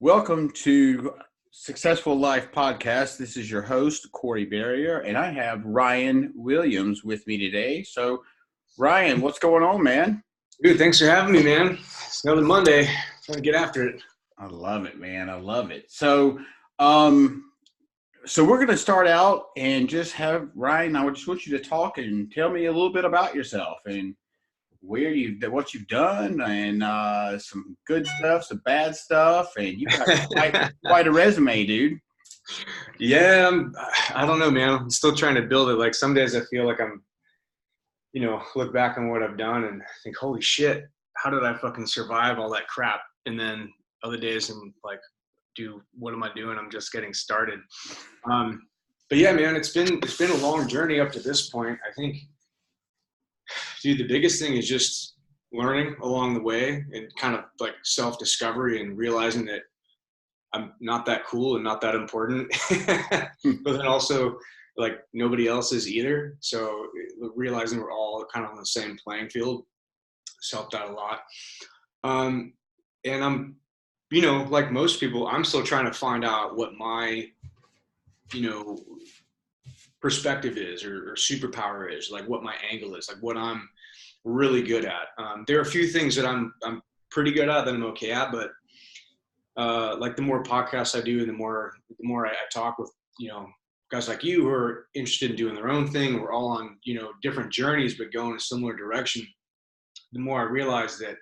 Welcome to Successful Life Podcast. This is your host, Corey Barrier, and I have Ryan Williams with me today. So, Ryan, what's going on, man? Dude, thanks for having me, man. It's another Monday. Trying to get after it. I love it, man. I love it. So we're going to start out and just have Ryan. I just want you to talk and tell me a little bit about yourself and what you've done, and some good stuff, some bad stuff, and you've got quite a resume, dude. Yeah, I don't know, man. I'm still trying to build it. Like some days I feel like I'm, look back on what I've done and think, holy shit, how did I fucking survive all that crap? And then other days I'm like, dude, what am I doing? I'm just getting started. But yeah, man, it's been a long journey up to this point. I think, dude, the biggest thing is just learning along the way and kind of like self-discovery and realizing that I'm not that cool and not that important, but then also like nobody else is either. So realizing we're all kind of on the same playing field has helped out a lot. And I'm, like most people, I'm still trying to find out what my, perspective is or superpower is, like what my angle is, like what I'm really good at. There are a few things that I'm pretty good at that I'm okay at, but like the more podcasts I do and the more I talk with, guys like you who are interested in doing their own thing, we're all on, different journeys, but going a similar direction. The more I realize that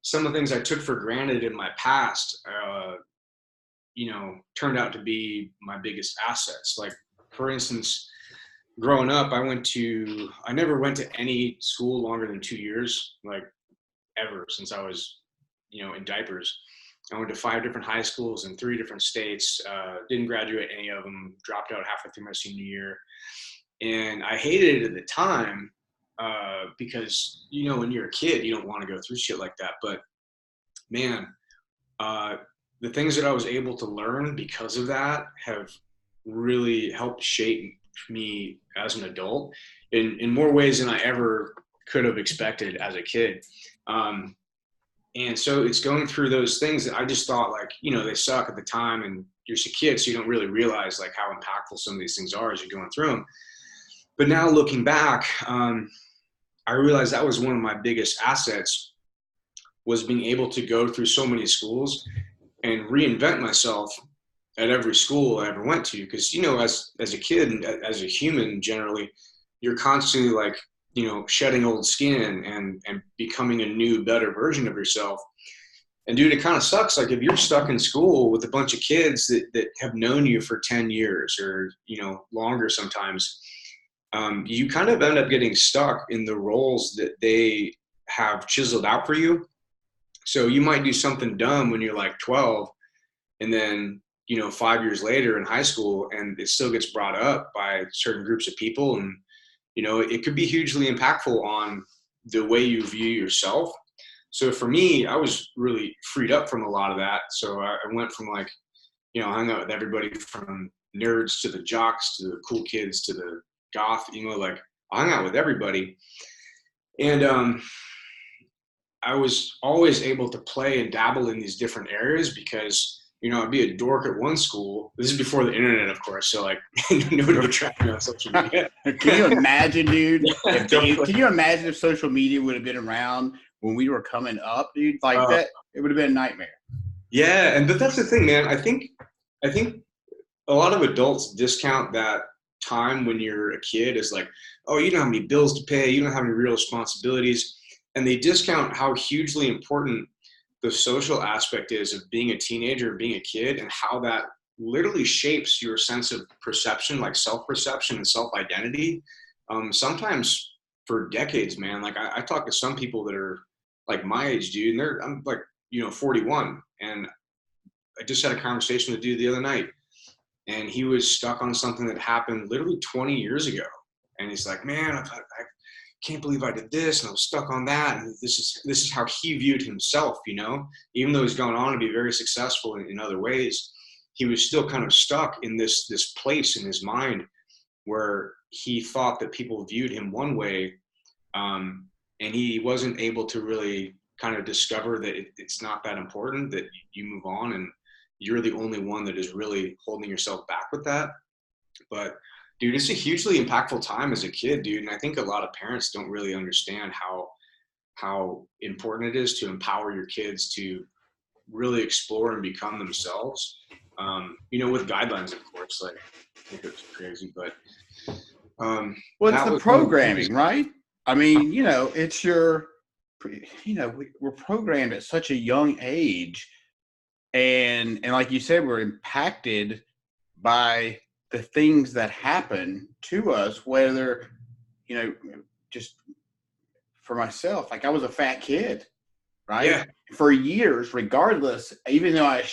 some of the things I took for granted in my past, turned out to be my biggest assets. Like, for instance, growing up, I never went to any school longer than 2 years, like ever since I was, in diapers. I went to 5 different high schools in 3 different states, didn't graduate any of them, dropped out halfway through my senior year. And I hated it at the time because, when you're a kid, you don't want to go through shit like that. But man, the things that I was able to learn because of that have really helped shape me as an adult in more ways than I ever could have expected as a kid. And so it's going through those things that I just thought, like, they suck at the time and you're just a kid, so you don't really realize like how impactful some of these things are as you're going through them. But now looking back, I realized that was one of my biggest assets, was being able to go through so many schools and reinvent myself at every school I ever went to. Because, as a kid and as a human generally, you're constantly like, shedding old skin and becoming a new, better version of yourself. And dude, it kind of sucks. Like if you're stuck in school with a bunch of kids that have known you for 10 years or, longer sometimes, you kind of end up getting stuck in the roles that they have chiseled out for you. So you might do something dumb when you're like 12 and then, 5 years later in high school, and it still gets brought up by certain groups of people. And, it could be hugely impactful on the way you view yourself. So for me, I was really freed up from a lot of that. So I went from like, hung out with everybody from nerds to the jocks to the cool kids to the goth, like I hung out with everybody. And I was always able to play and dabble in these different areas because, I'd be a dork at one school. This is before the internet, of course. So like nobody would track me on social media. Can you imagine, dude? Can you imagine if social media would have been around when we were coming up, dude? Like that, it would have been a nightmare. Yeah, but that's the thing, man. I think a lot of adults discount that time when you're a kid as like, oh, you don't have any bills to pay, you don't have any real responsibilities, and they discount how hugely important the social aspect is of being a teenager, being a kid, and how that literally shapes your sense of perception, like self-perception and self-identity. Sometimes for decades, man. Like I talk to some people that are like my age, dude, and I'm like, 41, and I just had a conversation with a dude the other night, and he was stuck on something that happened literally 20 years ago, and he's like, man, I can't believe I did this, and I was stuck on that. And this is how he viewed himself, even though he's gone on to be very successful in other ways, he was still kind of stuck in this place in his mind where he thought that people viewed him one way, and he wasn't able to really kind of discover that it's not that important, that you move on and you're the only one that is really holding yourself back with that. But dude, it's a hugely impactful time as a kid, dude. And I think a lot of parents don't really understand how important it is to empower your kids to really explore and become themselves. With guidelines, of course, like I think it's crazy, but Well, it's that the was one of the programming, things. right? I mean, it's we're programmed at such a young age, and like you said, we're impacted by the things that happen to us, whether, you know, just for myself, like I was a fat kid, right? Yeah, For years, regardless, even though I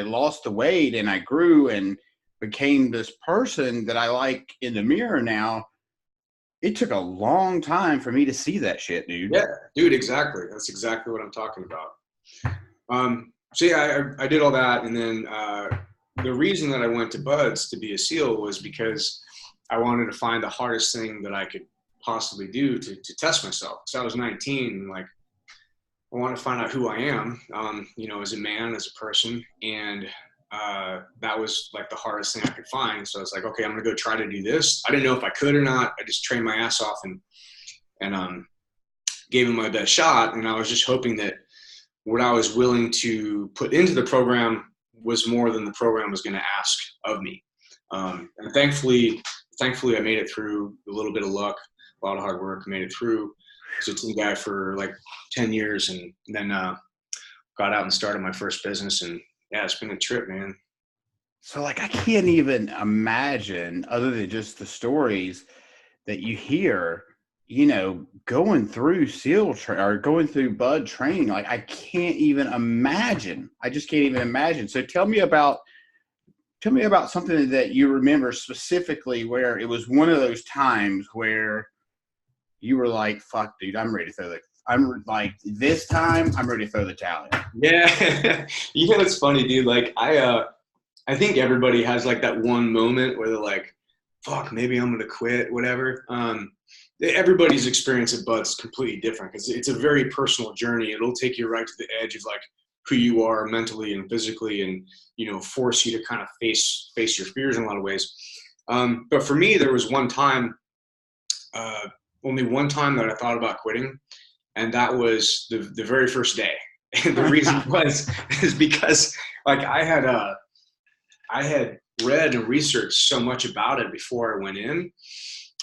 lost the weight and I grew and became this person that I like in the mirror now. It took a long time for me to see that shit, dude. yeah, dude, exactly. That's exactly what I'm talking about. So yeah, I did all that, and then the reason that I went to Buds to be a SEAL was because I wanted to find the hardest thing that I could possibly do to test myself. So I was 19, and like I want to find out who I am, as a man, as a person, and that was like the hardest thing I could find. So I was like, okay, I'm gonna go try to do this. I didn't know if I could or not. I just trained my ass off and gave him my best shot, and I was just hoping that what I was willing to put into the program was more than the program was going to ask of me. And thankfully, I made it through a little bit of luck, a lot of hard work, made it through. I was a team guy for like 10 years and then got out and started my first business. And yeah, it's been a trip, man. So, like, I can't even imagine, other than just the stories that you hear, going through or going through Bud training. Like, I can't even imagine. I just can't even imagine. So, tell me about something that you remember specifically where it was one of those times where you were like, "Fuck, dude, I'm ready to throw the." I'm like, this time, I'm ready to throw the towel in. Yeah. It's funny, dude. Like I think everybody has like that one moment where they're like, fuck, maybe I'm going to quit, whatever. Everybody's experience at Bud's completely different because it's a very personal journey. It'll take you right to the edge of like who you are mentally and physically and, force you to kind of face your fears in a lot of ways. But for me, there was only one time that I thought about quitting. And that was the very first day. And the reason is because like I had read and researched so much about it before I went in.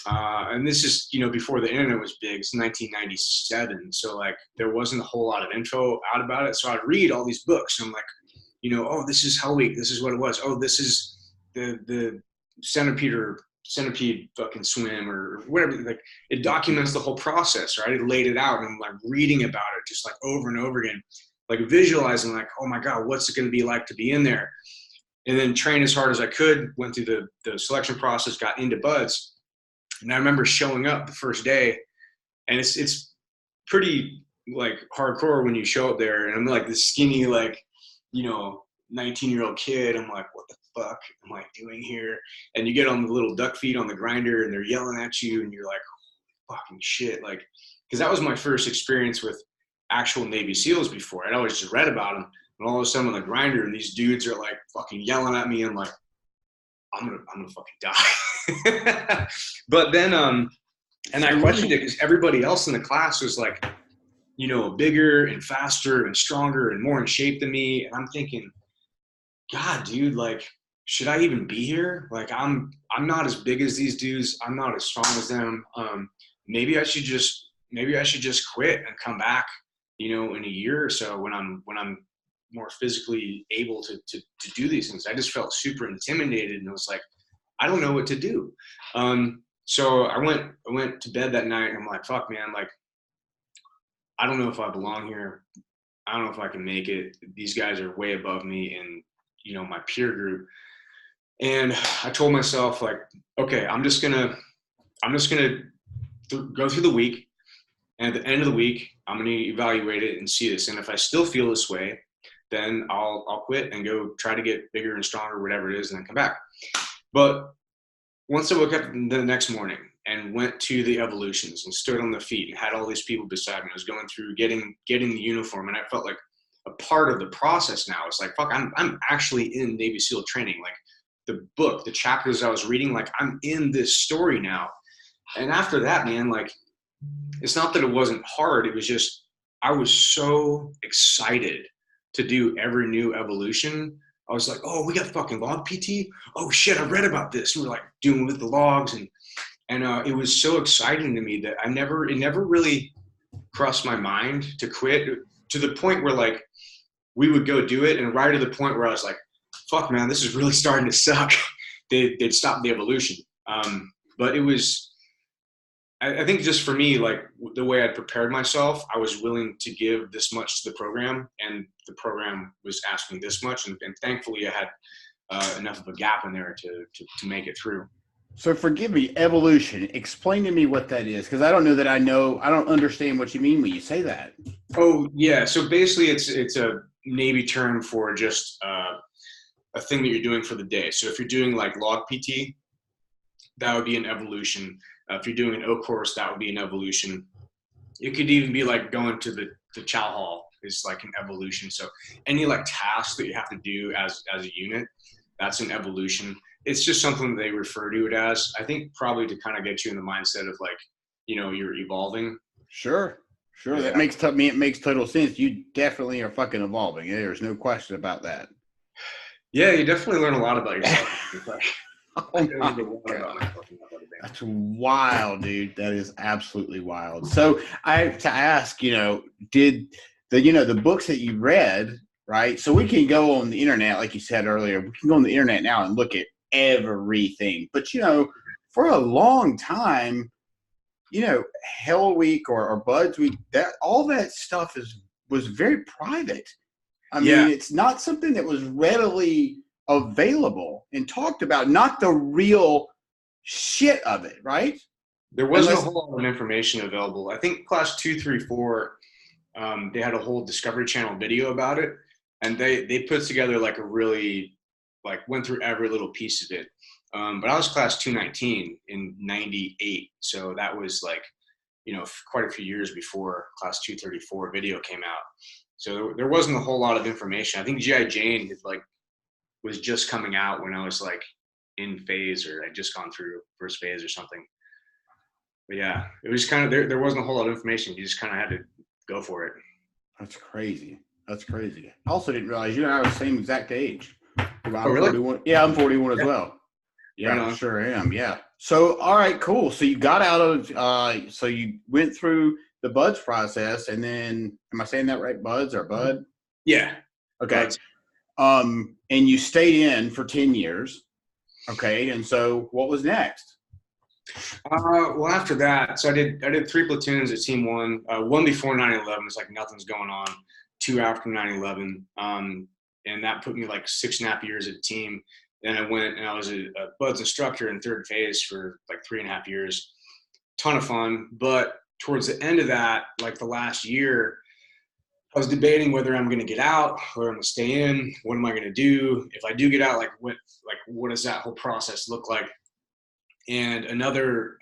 And this is, before the internet was big. It's 1997. So like there wasn't a whole lot of info out about it. So I'd read all these books and I'm like, oh, this is Hell Week. This is what it was. Oh, this is the centipede fucking swim or whatever. Like it documents the whole process, right? It laid it out and I'm like reading about it just like over and over again, like visualizing like, oh my God, what's it going to be like to be in there? And then trained as hard as I could, went through the selection process, got into Buds. And I remember showing up the first day and it's pretty like hardcore when you show up there. And I'm like this skinny, like, 19-year-old kid. I'm like, what the fuck am I doing here? And you get on the little duck feet on the grinder and they're yelling at you and you're like, fucking shit. Like, cause that was my first experience with actual Navy SEALs before. I'd always just read about them. And all of a sudden on the grinder and these dudes are like fucking yelling at me. I'm like, I'm gonna fucking die. But then, and I questioned it because everybody else in the class was like, bigger and faster and stronger and more in shape than me. And I'm thinking, God, dude, like, should I even be here? Like, I'm not as big as these dudes. I'm not as strong as them. Maybe I should just quit and come back, in a year or so when I'm more physically able to do these things. I just felt super intimidated and I was like, I don't know what to do. So I went to bed that night and I'm like, fuck, man, like, I don't know if I belong here. I don't know if I can make it. These guys are way above me and, my peer group. And I told myself like, okay, I'm just gonna go through the week. And at the end of the week, I'm going to evaluate it and see this. And if I still feel this way, then I'll quit and go try to get bigger and stronger, whatever it is, and then come back. But once I woke up the next morning and went to the evolutions and stood on the feet and had all these people beside me, I was going through getting the uniform, and I felt like a part of the process now. It's like, fuck, I'm actually in Navy SEAL training. Like the book, the chapters I was reading, like I'm in this story now. And after that, man, like, it's not that it wasn't hard. It was just, I was so excited to do every new evolution. I was like, oh, we got fucking log PT. Oh shit, I read about this. And we're like doing with the logs, and it was so exciting to me that it never really crossed my mind to quit, to the point where like we would go do it, and right to the point where I was like, fuck man, this is really starting to suck. They'd stop the evolution. But it was, I think just for me, like the way I'd prepared myself, I was willing to give this much to the program, and the program was asking this much. And thankfully I had enough of a gap in there to make it through. So forgive me, evolution. Explain to me what that is, because I don't know that I don't understand what you mean when you say that. Oh yeah. So basically it's a Navy term for just a thing that you're doing for the day. So if you're doing like log PT, that would be an evolution. If you're doing an O course, that would be an evolution. It could even be like going to the chow hall is like an evolution. So any like task that you have to do as a unit, that's an evolution. It's just something that they refer to it as. I think probably to kind of get you in the mindset of like, you know, you're evolving. Sure. Yeah. That makes it makes total sense. You definitely are fucking evolving. There's no question about that. Yeah, you definitely learn a lot about yourself. Oh my God. That's wild, dude. That is absolutely wild. So I have to ask, did the books that you read, right? So we can go on the internet, like you said earlier, we can go on the internet now and look at everything. But, for a long time, Hell Week or Buds Week, all that stuff was very private. I mean, it's not something that was readily available and talked about, not the real shit of it, right? There wasn't a whole lot of information available. I think class 2, 3, 4, they had a whole Discovery Channel video about it, and they put together like a really, like went through every little piece of it. But I was class 219 in 98, so that was like, quite a few years before class 234 video came out. So there wasn't a whole lot of information. I think G.I. Jane was just coming out when I was like in phase, or I'd just gone through first phase or something. But yeah, it was kind of, there wasn't a whole lot of information. You just kind of had to go for it. That's crazy. I also didn't realize you and I are the same exact age. I'm really? 41. Yeah, I'm 41 as well. Yeah, sure am. Yeah. So, all right, cool. So you got out of, so you went through the Buds process, and then, am I saying that right? Buds or Bud? Yeah. Okay. Buds. And you stayed in for 10 years. Okay. And so what was next? Well, after that, so I did 3 platoons at Team 1. 1 before 9/11. It's like nothing's going on. 2 after 9/11. And that put me like 6.5 years at a team. Then I went and I was a Buds instructor in 3rd phase for like 3.5 years. Ton of fun. But towards the end of that, like the last year, I was debating whether I'm going to get out, whether I'm going to stay in. What am I going to do? If I do get out, what does that whole process look like? And another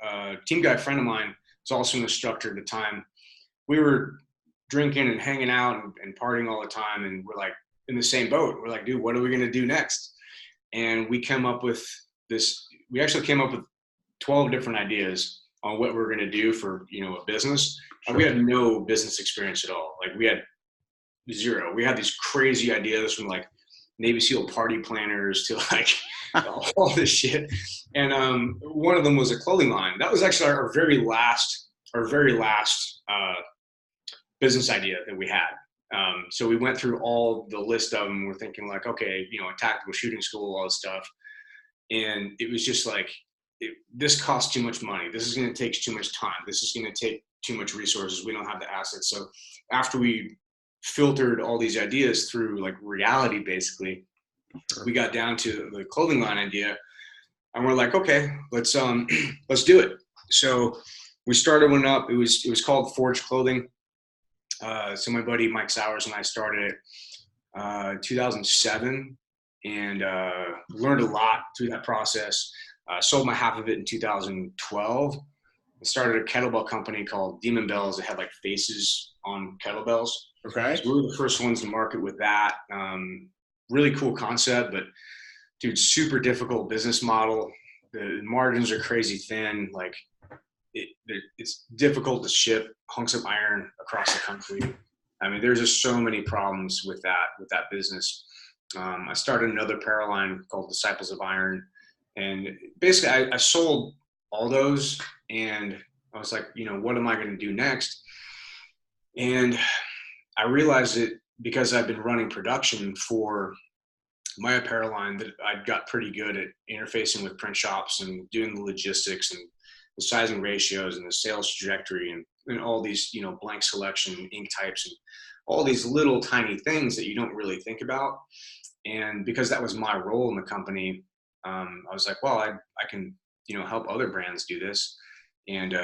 team guy friend of mine was also an instructor at the time. We were drinking and hanging out and partying all the time, and we're like in the same boat. We're like, dude, what are we going to do next? And we came up with this. We actually came up with 12 different ideas on what we're going to do for a business. Sure. We had no business experience at all. Like we had zero. We had these crazy ideas from like Navy SEAL party planners to like all this shit. And one of them was a clothing line. That was actually our very last business idea that we had. So we went through all the list of them. We're thinking like, okay, a tactical shooting school, all this stuff. And it was just like, this costs too much money. This is going to take too much time. This is going to take too much resources. We don't have the assets. So after we filtered all these ideas through like reality, basically, we got down to the clothing line idea, and we're like, okay, let's do it. So we started one up. It was called Forge Clothing. So my buddy Mike Sowers and I started it 2007, and learned a lot through that process. Sold my half of it in 2012. started a kettlebell company called Demon Bells that had like faces on kettlebells. Okay. So we were the first ones to market with that. Really cool concept, but dude, super difficult business model. The margins are crazy thin. Like it's difficult to ship hunks of iron across the country. I mean, there's just so many problems with that business. I started another apparel line called Disciples of Iron, and basically I sold all those, and I was like, you know, what am I going to do next? And I realized that because I've been running production for my apparel line, that I got pretty good at interfacing with print shops and doing the logistics and the sizing ratios and the sales trajectory and all these, you know, blank selection, ink types, and all these little tiny things that you don't really think about. And because that was my role in the company, I was like, well, I can, you know, help other brands do this. And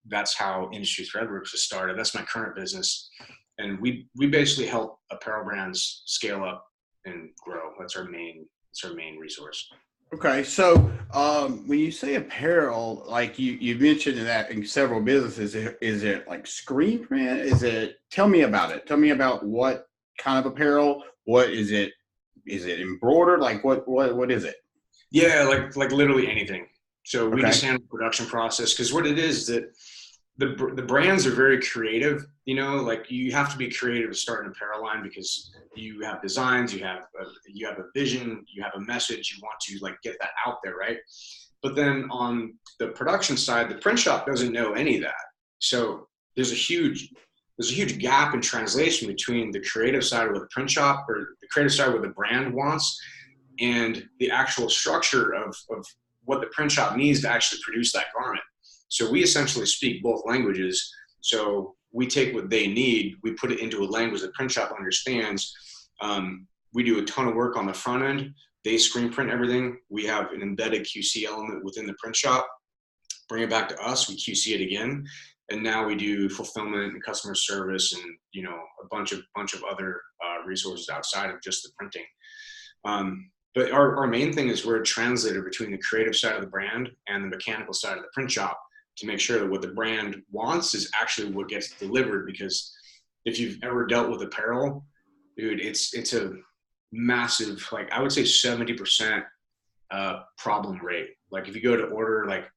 that's how Industry Threadworks was started. That's my current business. And we basically help apparel brands scale up and grow. That's our main resource. Okay, so when you say apparel, like you mentioned that in several businesses, is it like screen print? Is it? Tell me about it. Tell me about what kind of apparel. What is it? Is it embroidered? Like what is it? Yeah, like literally anything. So we Okay. just handle the production process, because what it is that the brands are very creative. You know, like you have to be creative to start an apparel line, because you have designs, you have a vision, you have a message, you want to like get that out there, right? But then on the production side, the print shop doesn't know any of that. So there's a huge gap in translation between the creative side of what the print shop, or the creative side of what the brand wants, and the actual structure of what the print shop needs to actually produce that garment. So we essentially speak both languages. So we take what they need, we put it into a language the print shop understands. We do a ton of work on the front end. They screen print everything. We have an embedded QC element within the print shop. Bring it back to us, we QC it again, and now we do fulfillment and customer service, and you know, a bunch of other resources outside of just the printing. But our main thing is we're a translator between the creative side of the brand and the mechanical side of the print shop, to make sure that what the brand wants is actually what gets delivered. Because if you've ever dealt with apparel, dude, it's a massive, like I would say 70% problem rate. Like if you go to order like,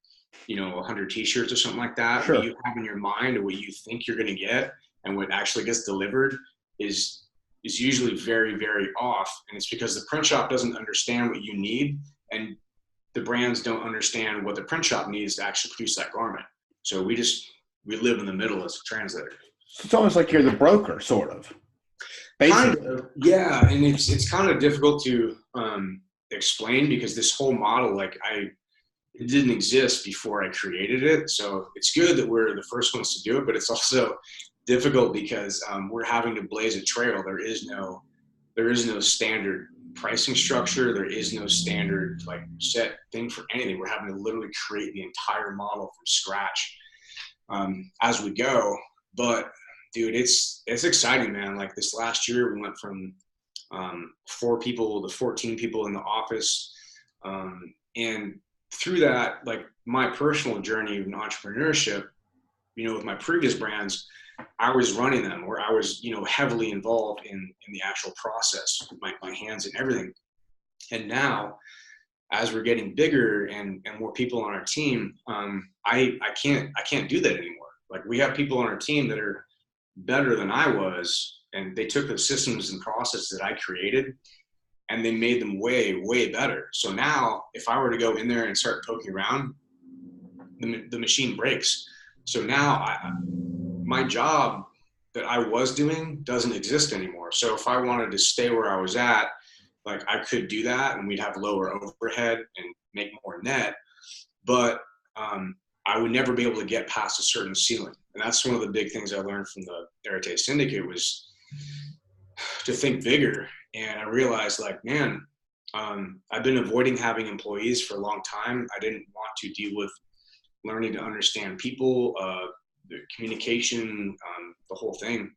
you know, 100 t-shirts or something like that, Sure. what you have in your mind and what you think you're going to get and what actually gets delivered is usually very, very off. And it's because the print shop doesn't understand what you need, and the brands don't understand what the print shop needs to actually produce that garment. So we live in the middle as a translator. It's almost like you're the broker, sort of. Kind Basically. of, yeah. And it's kind of difficult to explain, because this whole model, like it didn't exist before I created it. So it's good that we're the first ones to do it, but it's also difficult because we're having to blaze a trail. There is no standard pricing structure. There is no standard like set thing for anything. We're having to literally create the entire model from scratch as we go. But dude, it's exciting, man. Like this last year, we went from 4 people to 14 people in the office, and through that, like my personal journey in entrepreneurship, you know, with my previous brands, I was running them, or I was, you know, heavily involved in the actual process with my hands and everything. And now, as we're getting bigger and more people on our team, I can't do that anymore. Like we have people on our team that are better than I was, and they took the systems and processes that I created and they made them way, way better. So now if I were to go in there and start poking around, the machine breaks. So now my job that I was doing doesn't exist anymore. So if I wanted to stay where I was at, like I could do that and we'd have lower overhead and make more net, but I would never be able to get past a certain ceiling. And that's one of the big things I learned from the Arete Syndicate, was to think bigger. And I realized, like, man, I've been avoiding having employees for a long time. I didn't want to deal with learning to understand people, the communication, the whole thing.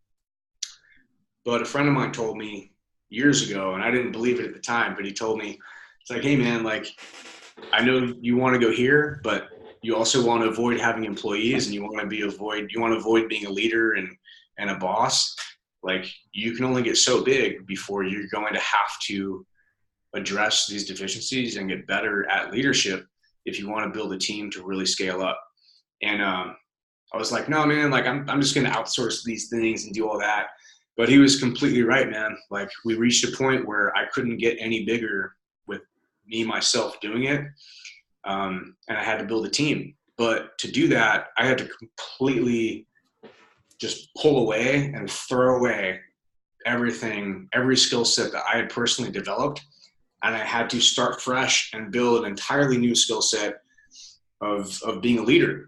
But a friend of mine told me years ago, and I didn't believe it at the time, but he told me, it's like, hey man, like, I know you want to go here, but you also want to avoid having employees, and you want to avoid being a leader and a boss. Like, you can only get so big before you're going to have to address these deficiencies and get better at leadership if you want to build a team to really scale up. And I was like, no, man, like I'm just going to outsource these things and do all that. But he was completely right, man. Like, we reached a point where I couldn't get any bigger with me, myself doing it. And I had to build a team. But to do that, I had to completely just pull away and throw away everything, every skill set that I had personally developed. And I had to start fresh and build an entirely new skill set of being a leader.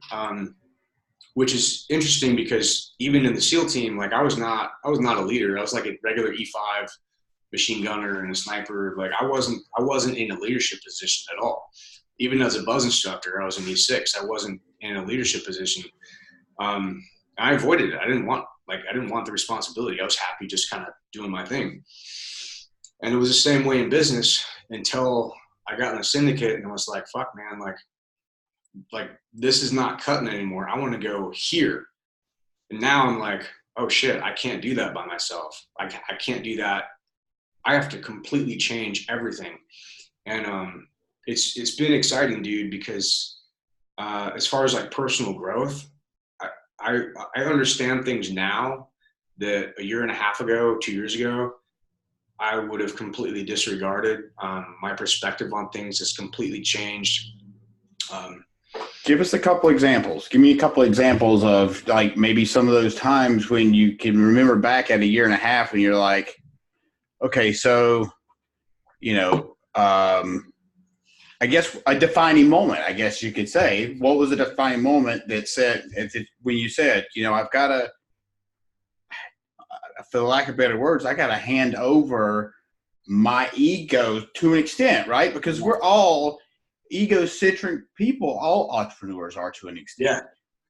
Which is interesting because even in the SEAL team, like I was not a leader. I was like a regular E5 machine gunner and a sniper. Like I wasn't in a leadership position at all. Even as a buzz instructor, I was an E6. I wasn't in a leadership position. I avoided it. I didn't want the responsibility. I was happy just kind of doing my thing. And it was the same way in business until I got in a syndicate and I was like, fuck, man, like this is not cutting anymore. I want to go here. And now I'm like, oh shit, I can't do that by myself. I can't do that. I have to completely change everything. And it's been exciting, dude, because as far as like personal growth, I understand things now that a year and a half ago, 2 years ago, I would have completely disregarded. My perspective on things has completely changed. Give us a couple examples. Give me a couple examples of like maybe some of those times when you can remember back at a year and a half and you're like, okay, so, you know, I guess a defining moment, I guess you could say. What was a defining moment that said, when you said, you know, I've got to, for lack of better words, I got to hand over my ego to an extent, right? Because we're all egocentric people. All entrepreneurs are to an extent. Yeah.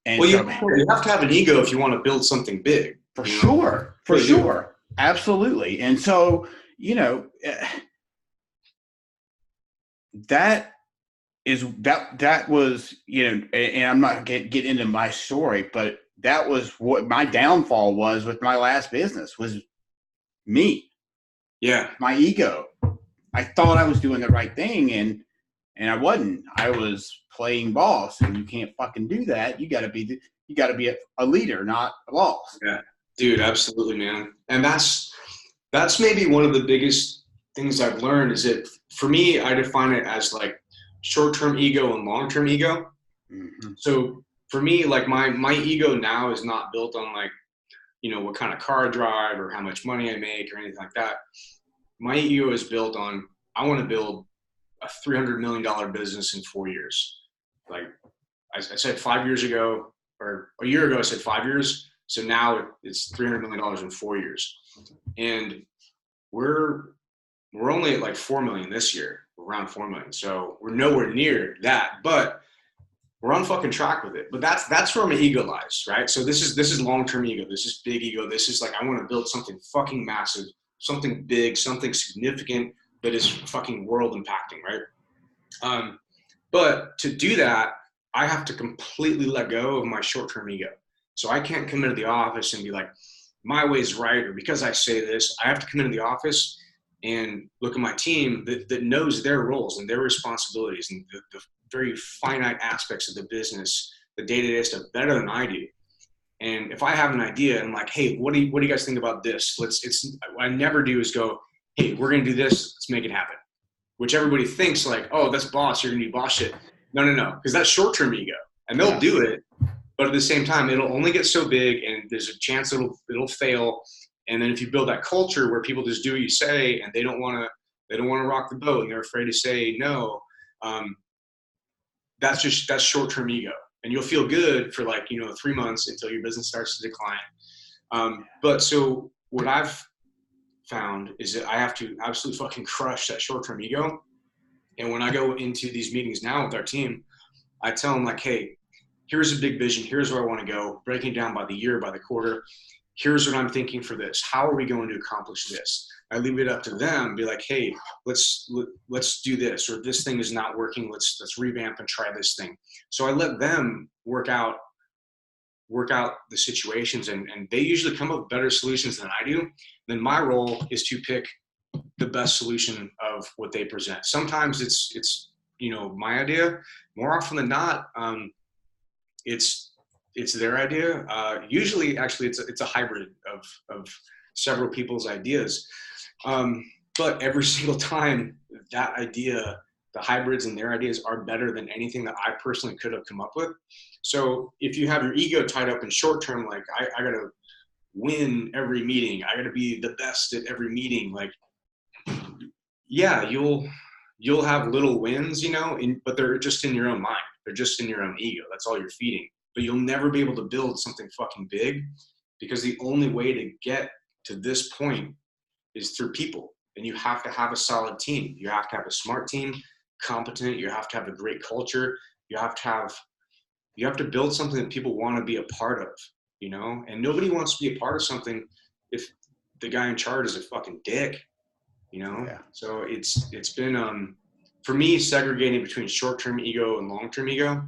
And well, so, you have to have an ego if you want to build something big. For sure. Absolutely. And so, you know, that was, you know, and I'm not get into my story, but that was what my downfall was with my last business, was me. Yeah. My ego. I thought I was doing the right thing and I wasn't. I was playing boss, and you can't fucking do that. You got to be a leader, not a boss. Yeah. Dude, absolutely, man. And that's maybe one of the biggest things I've learned is that for me, I define it as like short-term ego and long-term ego. Mm-hmm. So for me, like my ego now is not built on like, you know, what kind of car I drive or how much money I make or anything like that. My ego is built on, I want to build a $300 million business in 4 years. Like I said 5 years ago, or a year ago, I said 5 years. So now it's $300 million in 4 years. And we're only at like 4 million this year, around 4 million. So we're nowhere near that, but we're on fucking track with it. But that's where my ego lies, right? So this is long-term ego. This is big ego. This is like, I want to build something fucking massive, something big, something significant that is fucking world impacting, right? But to do that, I have to completely let go of my short-term ego. So I can't come into the office and be like, my way's right, or because I say this. I have to come into the office and look at my team that knows their roles and their responsibilities and the very finite aspects of the business, the day-to-day stuff better than I do. And if I have an idea and I'm like, hey, what do you guys think about this? What I never do is go, hey, we're going to do this. Let's make it happen. Which everybody thinks like, oh, that's boss. You're going to do boss shit. No. Because that's short-term ego. And they'll do it. But at the same time, it'll only get so big and there's a chance it'll fail. And then if you build that culture where people just do what you say and they don't want to rock the boat and they're afraid to say no, that's short-term ego. And you'll feel good for 3 months until your business starts to decline. But so what I've found is that I have to absolutely fucking crush that short-term ego. And when I go into these meetings now with our team, I tell them like, hey, here's a big vision. Here's where I want to go. Breaking down by the year, by the quarter. here's what I'm thinking for this. How are we going to accomplish this? I leave it up to them, be like, hey, let's do this, or this thing is not working. Let's revamp and try this thing. So I let them work out the situations, and they usually come up with better solutions than I do. Then my role is to pick the best solution of what they present. Sometimes it's my idea. More often than not, it's their idea. Usually, actually, it's a hybrid of several people's ideas. But every single time, that idea, the hybrids and their ideas are better than anything that I personally could have come up with. So if you have your ego tied up in short term, like I gotta win every meeting, I gotta be the best at every meeting, like, yeah, you'll have little wins, but they're just in your own mind. They're just in your own ego. That's all you're feeding. But you'll never be able to build something fucking big, because the only way to get to this point is through people. And you have to have a solid team. You have to have a smart team, competent. You have to have a great culture. You have to build something that people want to be a part of, and nobody wants to be a part of something if the guy in charge is a fucking dick, Yeah. So it's been, for me, segregating between short-term ego and long-term ego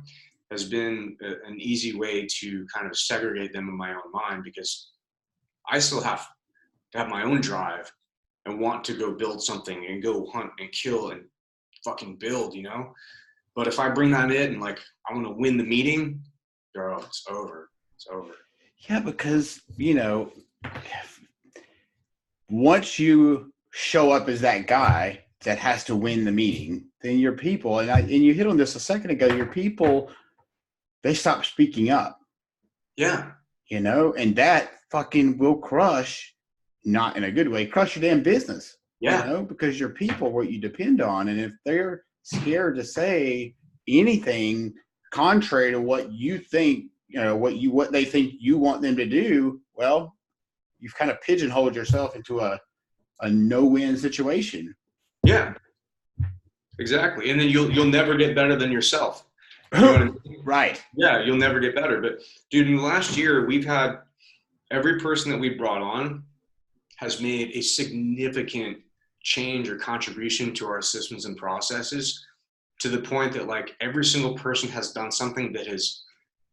has been an easy way to kind of segregate them in my own mind, because I still have to have my own drive and want to go build something and go hunt and kill and fucking build, But if I bring that in, like, I want to win the meeting, girl, it's over. It's over. Yeah, because, once you show up as that guy that has to win the meeting, then your people, and you hit on this a second ago, your people, they stop speaking up. Yeah. And that fucking will crush, not in a good way, crush your damn business. Yeah. Because your people are what you depend on. And if they're scared to say anything contrary to what you think, what they think you want them to do, well, you've kind of pigeonholed yourself into a no-win situation. Yeah, exactly. And then you'll never get better than yourself. You know what I mean? Right. Yeah, you'll never get better. But dude, in the last year, we've had every person that we brought on has made a significant change or contribution to our systems and processes, to the point that, like, every single person has done something that has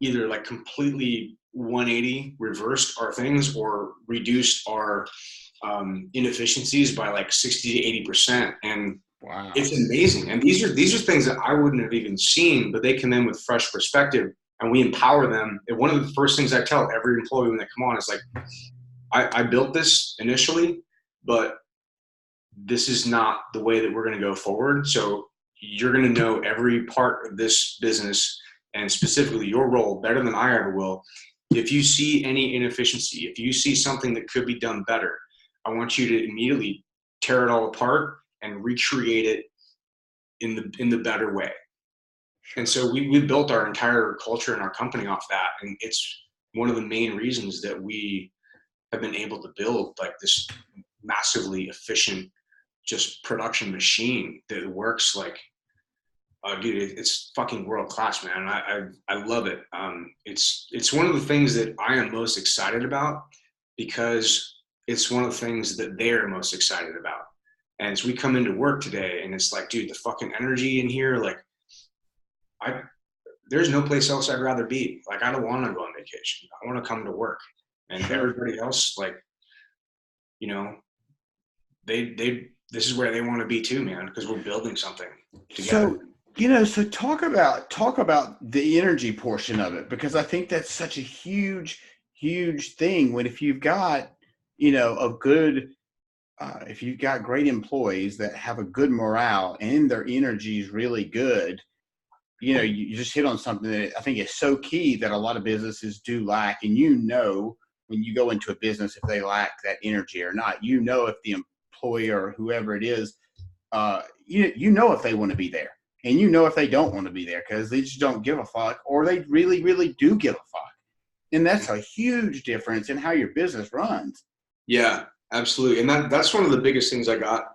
either, like, completely 180 reversed our things or reduced our inefficiencies by like 60 to 80%. And wow, it's amazing. And these are things that I wouldn't have even seen, but they come in with fresh perspective, and we empower them. And one of the first things I tell every employee when they come on is like, I built this initially, but this is not the way that we're going to go forward. So you're going to know every part of this business, and specifically your role, better than I ever will. If you see any inefficiency, if you see something that could be done better, I want you to immediately tear it all apart and recreate it in the better way. Sure. And so we built our entire culture and our company off that. And it's one of the main reasons that we have been able to build like this massively efficient just production machine that works like, dude, it's fucking world class, man. I love it. It's one of the things that I am most excited about, because it's one of the things that they're most excited about. And as we come into work today, and it's like, dude, the fucking energy in here, like, there's no place else I'd rather be. Like, I don't want to go on vacation. I want to come to work. And everybody else, like, this is where they want to be too, man, because we're building something together. So talk about the energy portion of it, because I think that's such a huge, huge thing. If you've got, if you've got great employees that have a good morale and their energy is really good, you just hit on something that I think is so key that a lot of businesses do lack. And when you go into a business, if they lack that energy or not, if the employer or whoever it is, if they want to be there, and if they don't want to be there, because they just don't give a fuck, or they really, really do give a fuck. And that's a huge difference in how your business runs. Yeah, absolutely. And that's one of the biggest things I got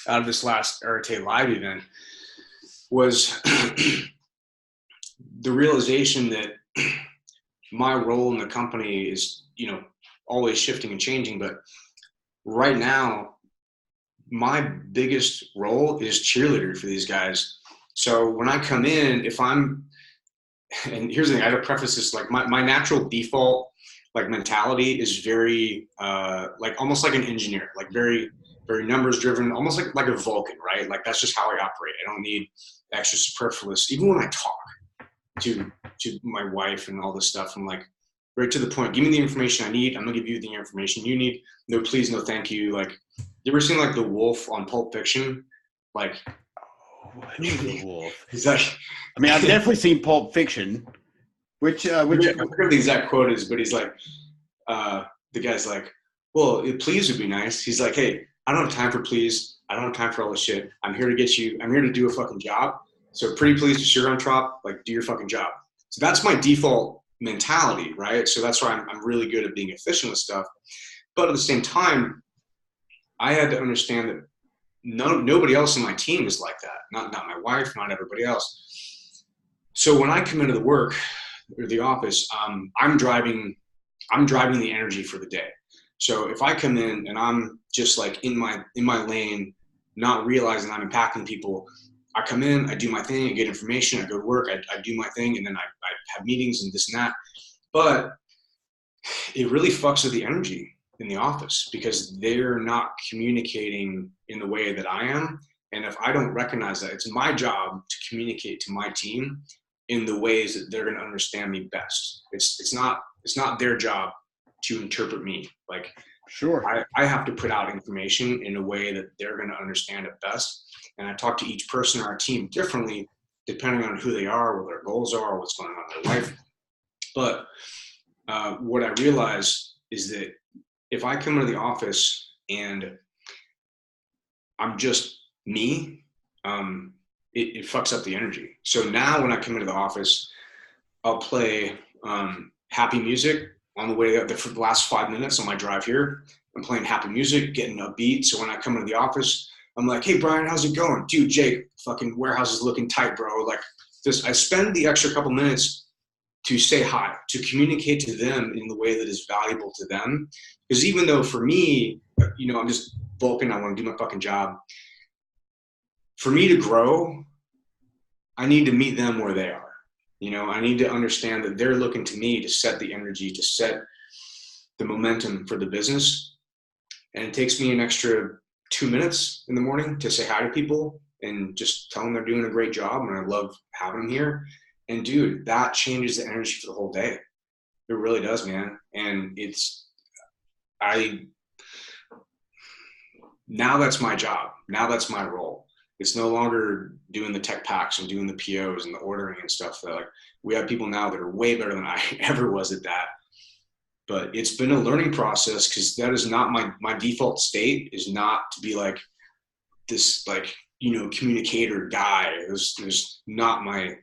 out of this last Arete Live event was the realization that my role in the company is, always shifting and changing. But right now, my biggest role is cheerleader for these guys. So when I come in, and here's the thing, I had to preface this, like my natural default like mentality is very like almost like an engineer, like very, very numbers driven, almost like a Vulcan, right? Like that's just how I operate. I don't need extra superfluous. Even when I talk to my wife and all this stuff, I'm like right to the point. Give me the information I need. I'm gonna give you the information you need. No, please, no, thank you. Like, you ever seen like the wolf on Pulp Fiction? Like, Who's the wolf? he's like, I mean, I've definitely seen Pulp Fiction. Which I forget the exact quote is, but he's like, the guy's like, well, please would be nice. He's like, hey, I don't have time for please. I don't have time for all this shit. I'm here to get you. I'm here to do a fucking job. So pretty please, just you're on top, like do your fucking job. So that's my default mentality, right? So that's why I'm really good at being efficient with stuff. But at the same time, I had to understand that nobody else in my team is like that. Not my wife, not everybody else. So when I come into the work or the office, I'm driving the energy for the day. So if I come in and I'm just like in my lane, not realizing I'm impacting people, I come in, I do my thing, I get information, I go to work, I do my thing, and then I have meetings and this and that. But it really fucks with the energy in the office because they're not communicating in the way that I am. And if I don't recognize that, it's my job to communicate to my team in the ways that they're going to understand me best. It's not their job to interpret me. Like, sure, I have to put out information in a way that they're going to understand it best. And I talk to each person on our team differently, depending on who they are, what their goals are, what's going on in their life. But what I realize is that if I come into the office and I'm just me, it fucks up the energy. So now when I come into the office, I'll play happy music on the way up for the last 5 minutes on my drive here. I'm playing happy music, getting upbeat. So when I come into the office, I'm like, hey, Brian, how's it going? Dude, Jake, fucking warehouse is looking tight, bro. Like this, I spend the extra couple minutes to say hi, to communicate to them in the way that is valuable to them. Because even though for me, you know, I'm just Vulcan, I want to do my fucking job. For me to grow, I need to meet them where they are. You know, I need to understand that they're looking to me to set the energy, to set the momentum for the business. And it takes me an extra 2 minutes in the morning to say hi to people and just tell them they're doing a great job and I love having them here. And dude, that changes the energy for the whole day. It really does, man. And now that's my job. Now that's my role. It's no longer doing the tech packs and doing the POs and the ordering and stuff. That like we have people now that are way better than I ever was at that. But it's been a learning process because that is not my default state is not to be like this, like, you know, communicator guy. There's not my,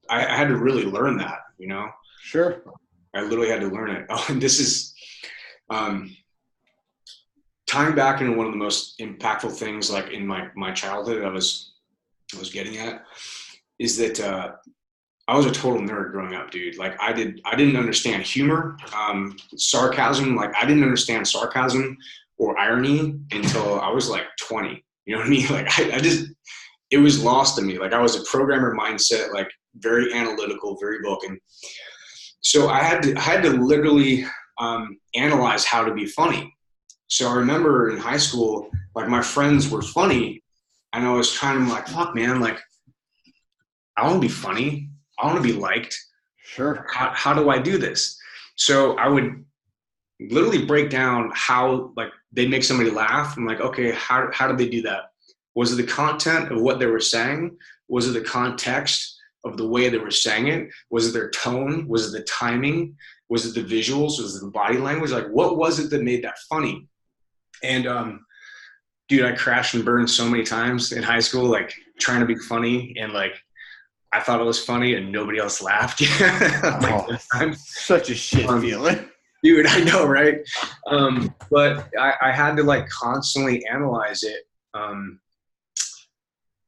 I had to really learn that, you know? Sure. I literally had to learn it. Oh, and this is tying back into one of the most impactful things like in my childhood I was getting at is that I was a total nerd growing up, dude. Like I didn't understand humor, sarcasm. Like I didn't understand sarcasm or irony until I was like 20. You know what I mean? Like I just, it was lost to me. Like I was a programmer mindset, like very analytical, very Vulcan. So I had to literally analyze how to be funny. So I remember in high school, like my friends were funny and I was kind of like, fuck man, like I want to be funny. I want to be liked. Sure. How do I do this? So I would literally break down how like they make somebody laugh. I'm like, okay, how did they do that? Was it the content of what they were saying? Was it the context of the way they were saying it? Was it their tone? Was it the timing? Was it the visuals? Was it the body language? Like what was it that made that funny? And dude, I crashed and burned so many times in high school, like trying to be funny and like I thought it was funny and nobody else laughed. Like, such a shit feeling. Dude, I know, right? But I had to like constantly analyze it,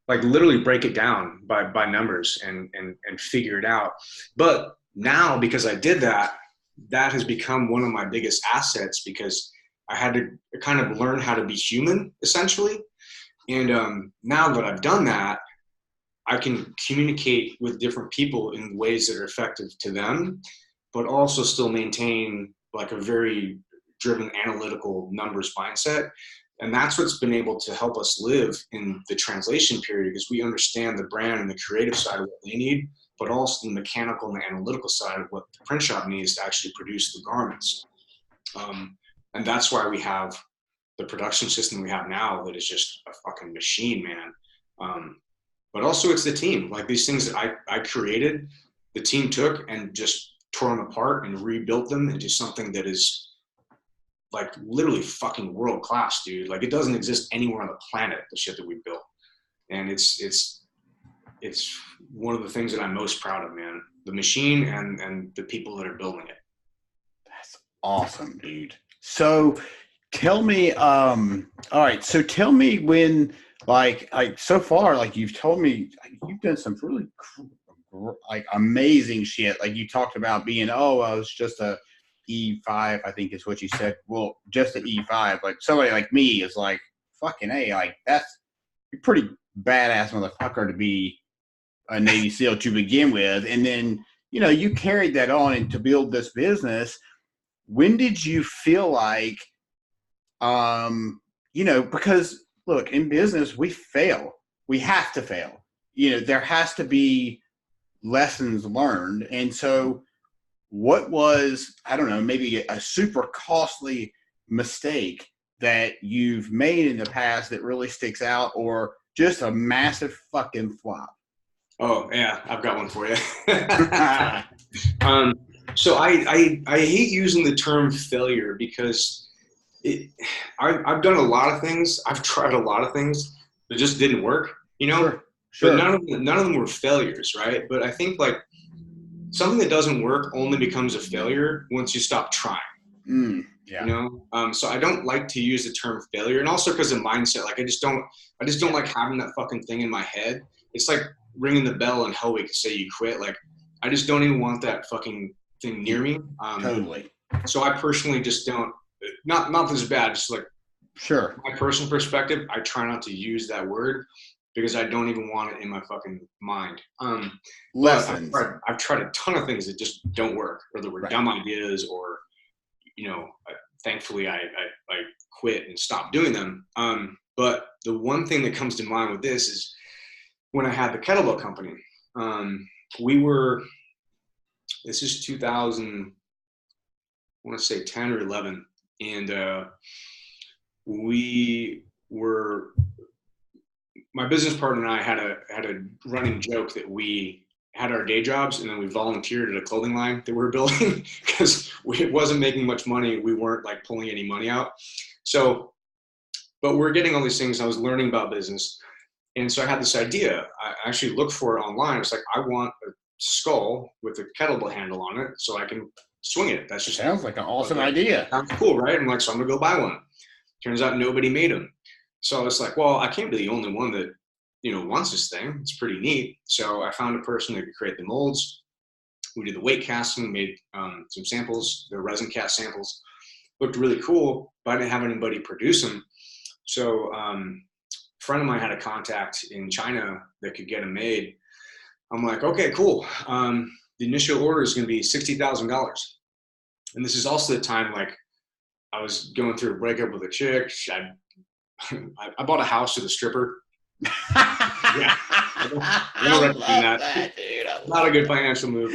like literally break it down by numbers and figure it out. But now, because I did that, that has become one of my biggest assets because I had to kind of learn how to be human, essentially. And now that I've done that, I can communicate with different people in ways that are effective to them, but also still maintain like a very driven analytical numbers mindset. And that's what's been able to help us live in the translation period, because we understand the brand and the creative side of what they need, but also the mechanical and the analytical side of what the print shop needs to actually produce the garments. And that's why we have the production system we have now that is just a fucking machine, man. But also it's the team. Like these things that I created, the team took and just tore them apart and rebuilt them into something that is like literally fucking world class, dude. Like it doesn't exist anywhere on the planet, the shit that we built. And it's one of the things that I'm most proud of, man. The machine and the people that are building it. That's awesome, dude. So tell me, all right, so tell me when, like so far, like you've told me, you've done some really like amazing shit. Like you talked about being, oh, I was just a E5, I think is what you said. Well, just an E5. Like somebody like me is like, fucking A, like that's a pretty badass motherfucker to be a Navy SEAL to begin with. And then, you know, you carried that on and to build this business. When did you feel like, you know, because look, in business, we fail. We have to fail. You know, there has to be lessons learned. And so what was, I don't know, maybe a super costly mistake that you've made in the past that really sticks out, or just a massive fucking flop? Oh yeah, I've got one for you. So I hate using the term failure because I've done a lot of things. I've tried a lot of things that just didn't work, you know. Sure. But none of them were failures, right? But I think like something that doesn't work only becomes a failure once you stop trying. Yeah. You know, so I don't like to use the term failure, and also because of mindset. Like I just don't like having that fucking thing in my head. It's like ringing the bell in Hell Week to say you quit. Like I just don't even want that fucking thing near me. Totally. So I personally just don't. Not this bad. Just like Sure. my personal perspective, I try not to use that word because I don't even want it in my fucking mind. Lessons. I've tried a ton of things that just don't work, or that were dumb ideas, or you know, thankfully I quit and stopped doing them. But the one thing that comes to mind with this is when I had the kettlebell company. This is 2000, I want to say 10 or 11, and my business partner and I had a running joke that we had our day jobs and then we volunteered at a clothing line that we were building because it wasn't making much money. We weren't like pulling any money out. So, but we're getting all these things. I was learning about business. And so I had this idea. I actually looked for it online. It's like, I want a skull with a kettlebell handle on it so I can swing it. That just sounds like an awesome idea. Sounds cool, right? I'm like, so I'm gonna go buy one. Turns out nobody made them. So I was like, well, I can't be the only one that, you know, wants this thing. It's pretty neat. So I found a person that could create the molds. We did the weight casting, made some samples, the resin cast samples. Looked really cool, but I didn't have anybody produce them. So a friend of mine had a contact in China that could get them made. I'm like, okay, cool. The initial order is going to be $60,000. And this is also the time, like, I was going through a breakup with a chick. I bought a house with a stripper. Yeah, I don't recommend that. Not a good financial move.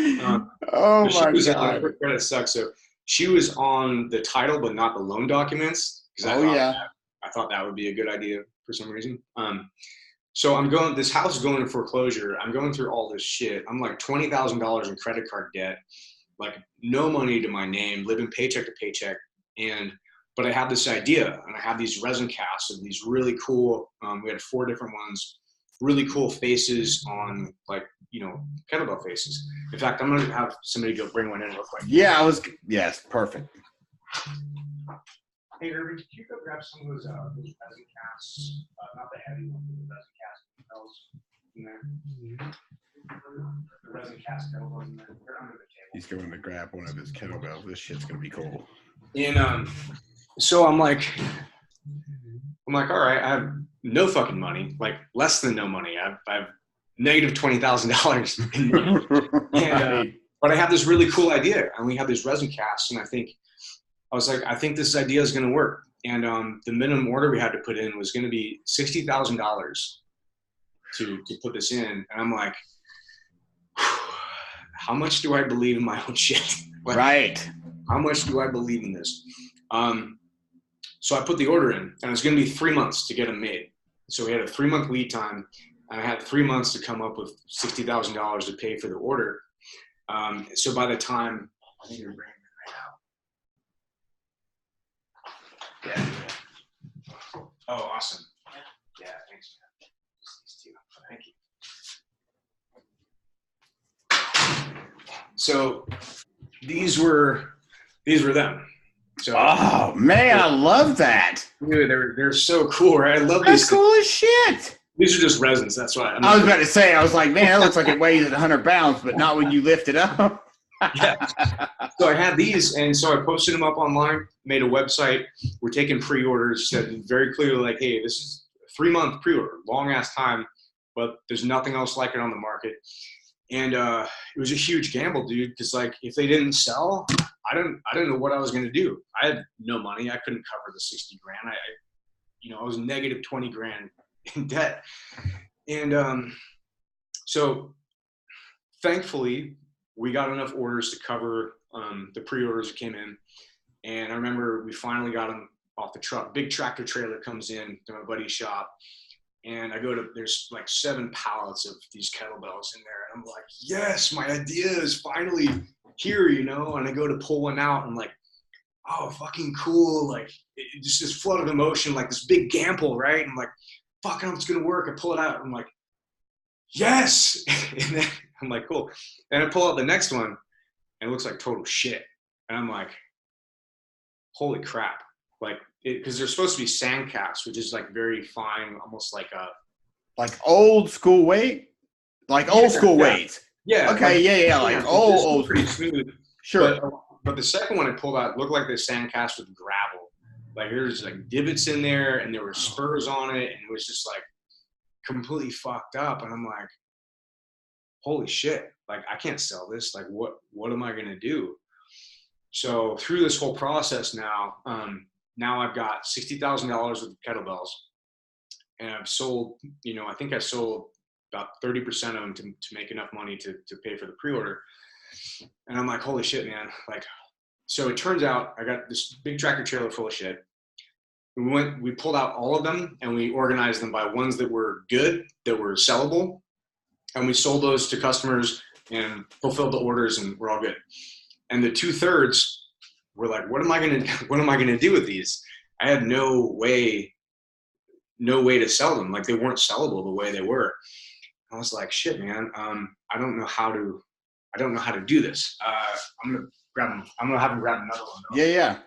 Oh my God. Her credit sucks. So she was on the title, but not the loan documents. I thought that would be a good idea for some reason. So this house is going in foreclosure. I'm going through all this shit. I'm like $20,000 in credit card debt, like no money to my name, living paycheck to paycheck. But I had this idea, and I had these resin casts of these really cool, we had 4 different ones, really cool faces on, like, you know, kettlebell faces. In fact, I'm going to have somebody go bring one in real quick. Yes, perfect. Hey, Irving, could you go grab some of those resin casts, not the heavy ones, but the resin cast kettlebells in there? The resin cast kettlebells in there. They're under the table. He's going to grab one of his kettlebells. This shit's gonna be cool. And so I'm like, all right, I have no fucking money, like less than no money. I have negative $20,000 in money. Right. But I have this really cool idea. And we have these resin casts, and I think this idea is going to work. And the minimum order we had to put in was going to be $60,000 to put this in. And I'm like, how much do I believe in my own shit? Like, Right. how much do I believe in this? So I put the order in, and it's going to be 3 months to get them made. So we had a 3-month lead time, and I had 3 months to come up with $60,000 to pay for the order. So by the time, I think you're bringing it right now. Yeah. Oh, awesome. Yeah, thanks, man. Just these two. Thank you. So these were them. So, oh man, I love that. Dude, they're so cool, right? I love That's these. cool as shit. These are just resins. That's why. I was about to say, I was like, man, that looks like it weighs 100 pounds, but not when you lift it up. Yeah. So I had these, and so I posted them up online, made a website. We're taking pre-orders, said very clearly, like, hey, this is a 3-month pre-order, long ass time, but there's nothing else like it on the market. And it was a huge gamble, dude, because like if they didn't sell, I didn't know what I was going to do. I had no money. I couldn't cover the 60 grand. I was negative 20 grand in debt. And so thankfully we got enough orders to cover the pre-orders that came in. And I remember we finally got them off the truck. Big tractor trailer comes in to my buddy's shop. And there's like 7 pallets of these kettlebells in there. And I'm like, yes, my idea is finally here, And I go to pull one out. And I'm like, oh, fucking cool. Like, just this flood of emotion, like this big gamble, right? And I'm like, fuck, it's going to work. I pull it out. I'm like, yes. And then I'm like, cool. And I pull out the next one, and it looks like total shit. And I'm like, holy crap. Like, because they're supposed to be sand casts, which is like very fine, almost like old school weight, old school weight. Yeah. Okay. Like old. Pretty smooth. Sure. But the second one I pulled out looked like the sand cast with gravel. Like there's like divots in there, and there were spurs on it, and it was just like completely fucked up. And I'm like, holy shit! Like I can't sell this. Like what am I gonna do? So through this whole process now. Now I've got $60,000 with kettlebells, and I've sold, I think I sold about 30% of them to make enough money to pay for the pre-order. And I'm like, holy shit, man. Like, so it turns out I got this big tractor trailer full of shit. We pulled out all of them, and we organized them by ones that were good, that were sellable. And we sold those to customers and fulfilled the orders, and we're all good. And the 2/3, we're like, what am I gonna do with these? I had no way to sell them. Like they weren't sellable the way they were. I was like, shit, man. I don't know how to do this. I'm gonna have him grab another one. Though. Yeah.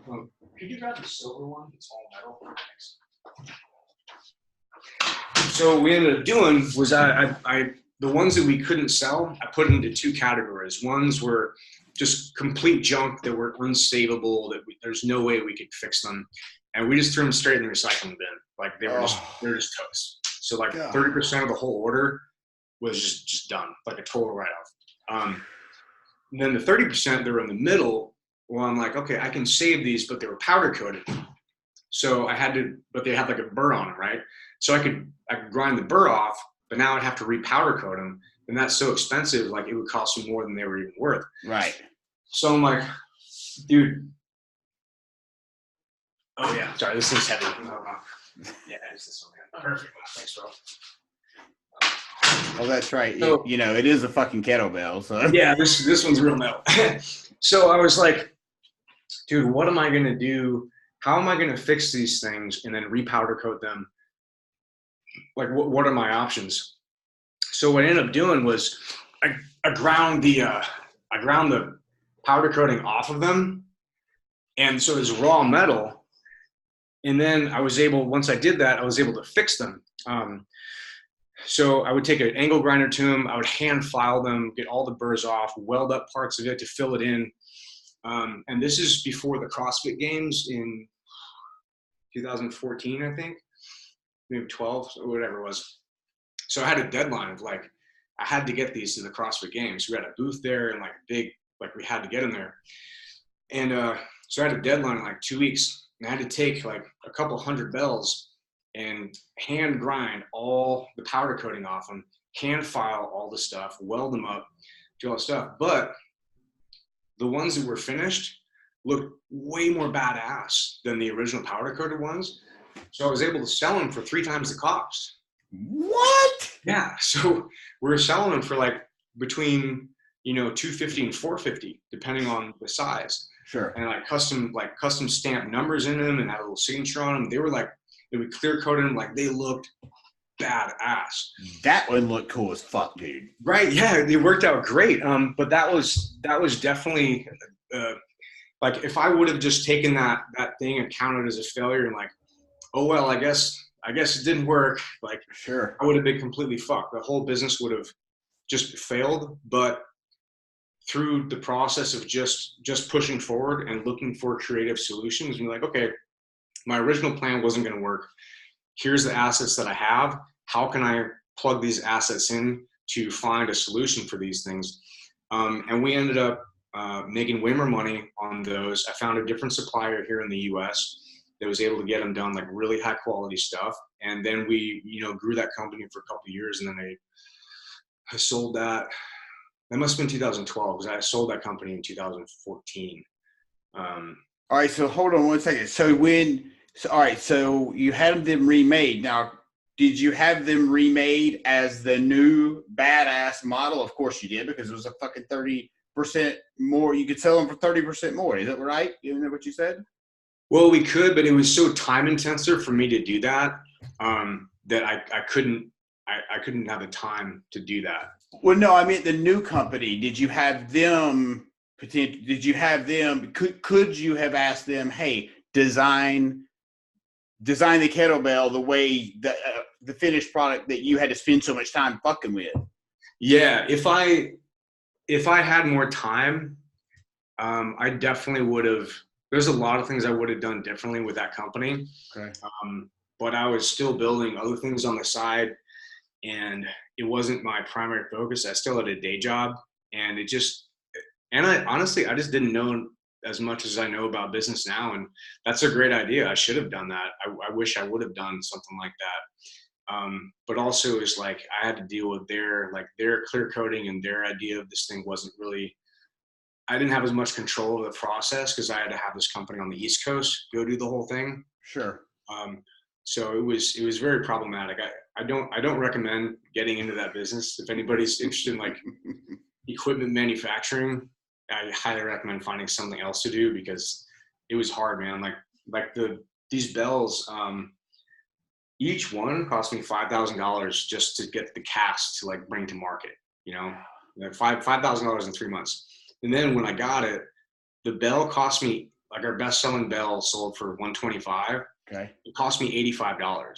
Could you grab the silver one? It's all metal. So what we ended up doing was I the ones that we couldn't sell, I put into 2 categories. Ones were just complete junk that were unsavable, that there's no way we could fix them. And we just threw them straight in the recycling bin. Like they were just toast. So like 30% of the whole order was just done, like a total write-off. And then the 30% that were in the middle, well, I'm like, okay, I can save these, but they were powder coated. So but they had like a burr on them, right? So I could grind the burr off, but now I'd have to re-powder coat them. And that's so expensive, like it would cost me more than they were even worth. Right. So I'm like, dude. Oh yeah, sorry, this thing's heavy. Yeah, it's this one. Perfect. Thanks, bro. Oh, that's right. So, it is a fucking kettlebell. So yeah, this one's real metal. So I was like, dude, what am I gonna do? How am I gonna fix these things and then re-powder coat them? Like, what are my options? So what I ended up doing was I ground the powder coating off of them, and so it's raw metal. And then once I did that, I was able to fix them. So I would take an angle grinder to them. I would hand file them, get all the burrs off, weld up parts of it to fill it in. And this is before the CrossFit Games in 2014, I think, maybe 12 or whatever it was. So I had a deadline of like, I had to get these to the CrossFit Games. We had a booth there and like we had to get them there. And so I had a deadline in like 2 weeks, and I had to take like a couple hundred bells and hand grind all the powder coating off them, hand file all the stuff, weld them up, do all the stuff. But the ones that were finished looked way more badass than the original powder coated ones. So I was able to sell them for 3 times the cost. What? Yeah. So we were selling them for like between, $250 and $450, depending on the size. Sure. And like custom stamped numbers in them and had a little signature on them. They were like, they would clear coat them, like they looked badass. That one looked cool as fuck, dude. Right. Yeah. They worked out great. But that was definitely like if I would have just taken that thing and counted as a failure and like, oh, well, I guess it didn't work. Like, sure, I would have been completely fucked. The whole business would have just failed. But through the process of just pushing forward and looking for creative solutions, and like, okay, my original plan wasn't going to work. Here's the assets that I have. How can I plug these assets in to find a solution for these things? And we ended up making way more money on those. I found a different supplier here in the US that was able to get them done, like really high quality stuff. And then we, grew that company for a couple of years. And then I sold that. That must have been 2012 because I sold that company in 2014. All right, so hold on one second. So you had them remade. Now, did you have them remade as the new badass model? Of course you did, because it was a fucking 30% more. You could sell them for 30% more. Is that right? Isn't that what you said? Well, we could, but it was so time intensive for me to do that that I couldn't have the time to do that. Well, no, I mean the new company. Did you have them? Did you have them? Could you have asked them, hey, design the kettlebell the way the finished product that you had to spend so much time fucking with? Yeah, if I had more time, I definitely would have. There's a lot of things I would have done differently with that company. Okay. But I was still building other things on the side, and it wasn't my primary focus. I still had a day job, and I honestly just didn't know as much as I know about business now. And that's a great idea. I should have done that. I wish I would have done something like that. But also it's like, I had to deal with their clear coating, and their idea of this thing wasn't really, I didn't have as much control of the process because I had to have this company on the East Coast go do the whole thing. Sure. So it was very problematic. I don't recommend getting into that business. If anybody's interested in like equipment manufacturing, I highly recommend finding something else to do, because it was hard, man. Like these bells, each one cost me $5,000 just to get the cast to like bring to market. $5,000 in 3 months. And then when I got it, the bell cost me, like our best selling bell sold for $125. Okay. It cost me $85.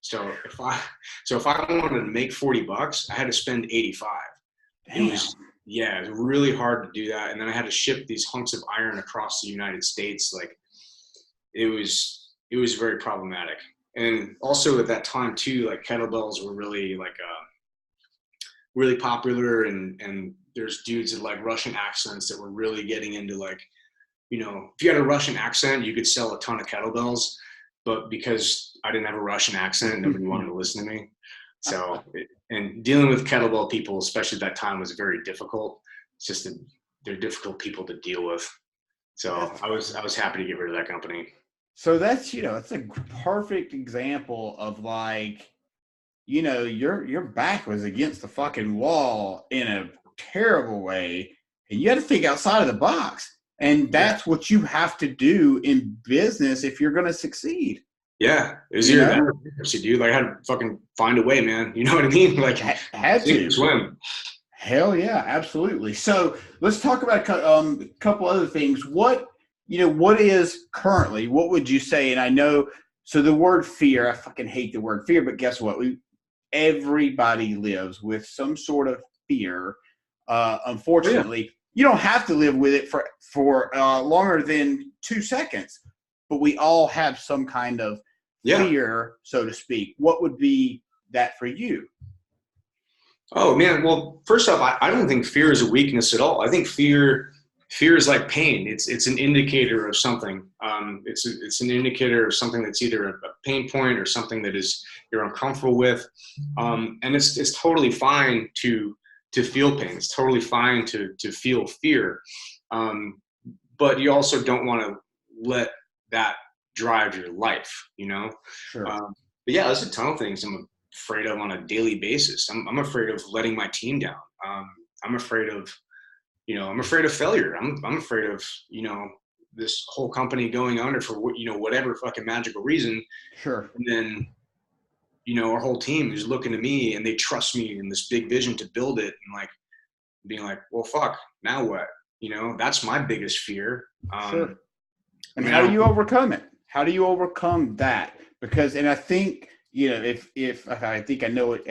So if I wanted to make $40, I had to spend $85. Damn. It was really hard to do that. And then I had to ship these hunks of iron across the United States. Like it was very problematic. And also at that time too, like kettlebells were really really popular, and there's dudes with like Russian accents that were really getting into like, if you had a Russian accent, you could sell a ton of kettlebells. But because I didn't have a Russian accent, nobody wanted to listen to me. So, and dealing with kettlebell people, especially at that time, was very difficult. It's just that they're difficult people to deal with. So I was happy to get rid of that company. So that's, it's a perfect example of like, your back was against the fucking wall in a terrible way, and you had to think outside of the box. And that's what you have to do in business if you're going to succeed. Yeah. It was dude. Like I had to fucking find a way, man. You know what I mean? Like had to swim. Hell yeah, absolutely. So let's talk about a couple other things. What is currently, what would you say? And I know, so the word fear, I fucking hate the word fear, but guess what? everybody lives with some sort of fear. Oh, yeah. Unfortunately, you don't have to live with it for longer than 2 seconds, but we all have some kind of Yeah. fear, so to speak. What would be that for you? Oh man. Well, first off, I don't think fear is a weakness at all. I think fear is like pain. It's an indicator of something. It's an indicator of something that's either a pain point or something that is you're uncomfortable with. And it's totally fine to feel pain. It's totally fine to feel fear. Um, but you also don't want to let that drive your life, you know? Sure. But yeah, there's a ton of things I'm afraid of on a daily basis. I'm afraid of letting my team down. I'm afraid of, I'm afraid of failure. I'm afraid of, this whole company going under for, whatever fucking magical reason. Sure. And then, our whole team is looking to me and they trust me in this big vision to build it, and like being like, well, fuck, now what? That's my biggest fear. Sure. And I mean, how do you overcome it? How do you overcome that? Because, and I think, if I think I know it,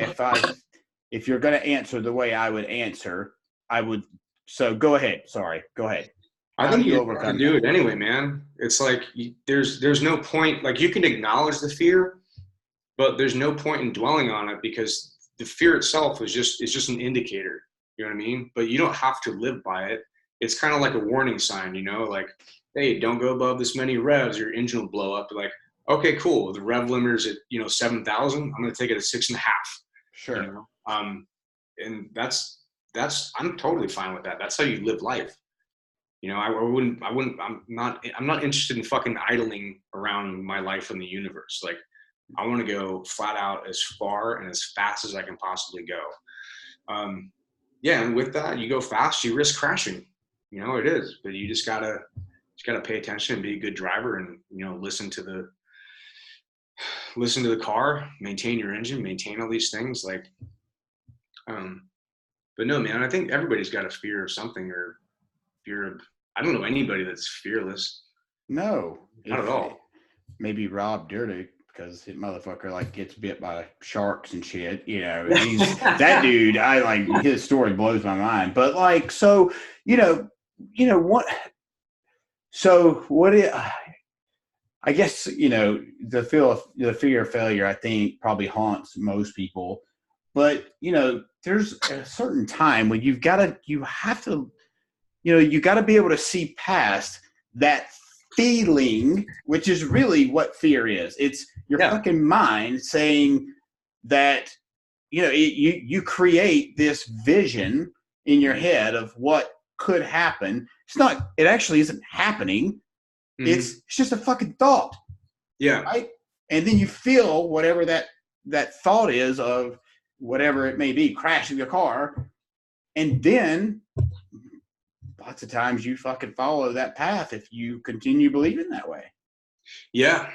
if you're going to answer the way I would answer, I would. So go ahead. Sorry. Go ahead. I How think do you you have to overcome do that? it anyway, man. It's like there's no point. Like you can acknowledge the fear, but there's no point in dwelling on it because the fear itself is just an indicator. You know what I mean? But you don't have to live by it. It's kind of like a warning sign, like, hey, don't go above this many revs, your engine will blow up. Like, okay, cool. The rev limiter's at 7,000. I'm going to take it at 6.5. You Sure. know, and I'm totally fine with that. That's how you live life. I'm not interested in fucking idling around my life in the universe. Like, I want to go flat out as far and as fast as I can possibly go. Yeah, and with that, you go fast, you risk crashing. It is, but you just gotta pay attention and be a good driver, and listen to the car, maintain your engine, maintain all these things. Like, but no, man, I think everybody's got a fear of something, or fear of. I don't know anybody that's fearless. No. Not at all. Maybe Rob Dyrdek, because his motherfucker like gets bit by sharks and shit. He's that dude. I like his story blows my mind. But like, so what? So what? I guess the fear of failure. I think probably haunts most people. But there's a certain time when you have to, you got to be able to see past that feeling, which is really what fear is. It's your fucking mind saying that, you create this vision in your head of what could happen. It actually isn't happening. Mm-hmm. It's just a fucking thought. Yeah. Right. And then you feel whatever that thought is of whatever it may be, crashing your car. And then lots of times you fucking follow that path if you continue believing that way. Yeah.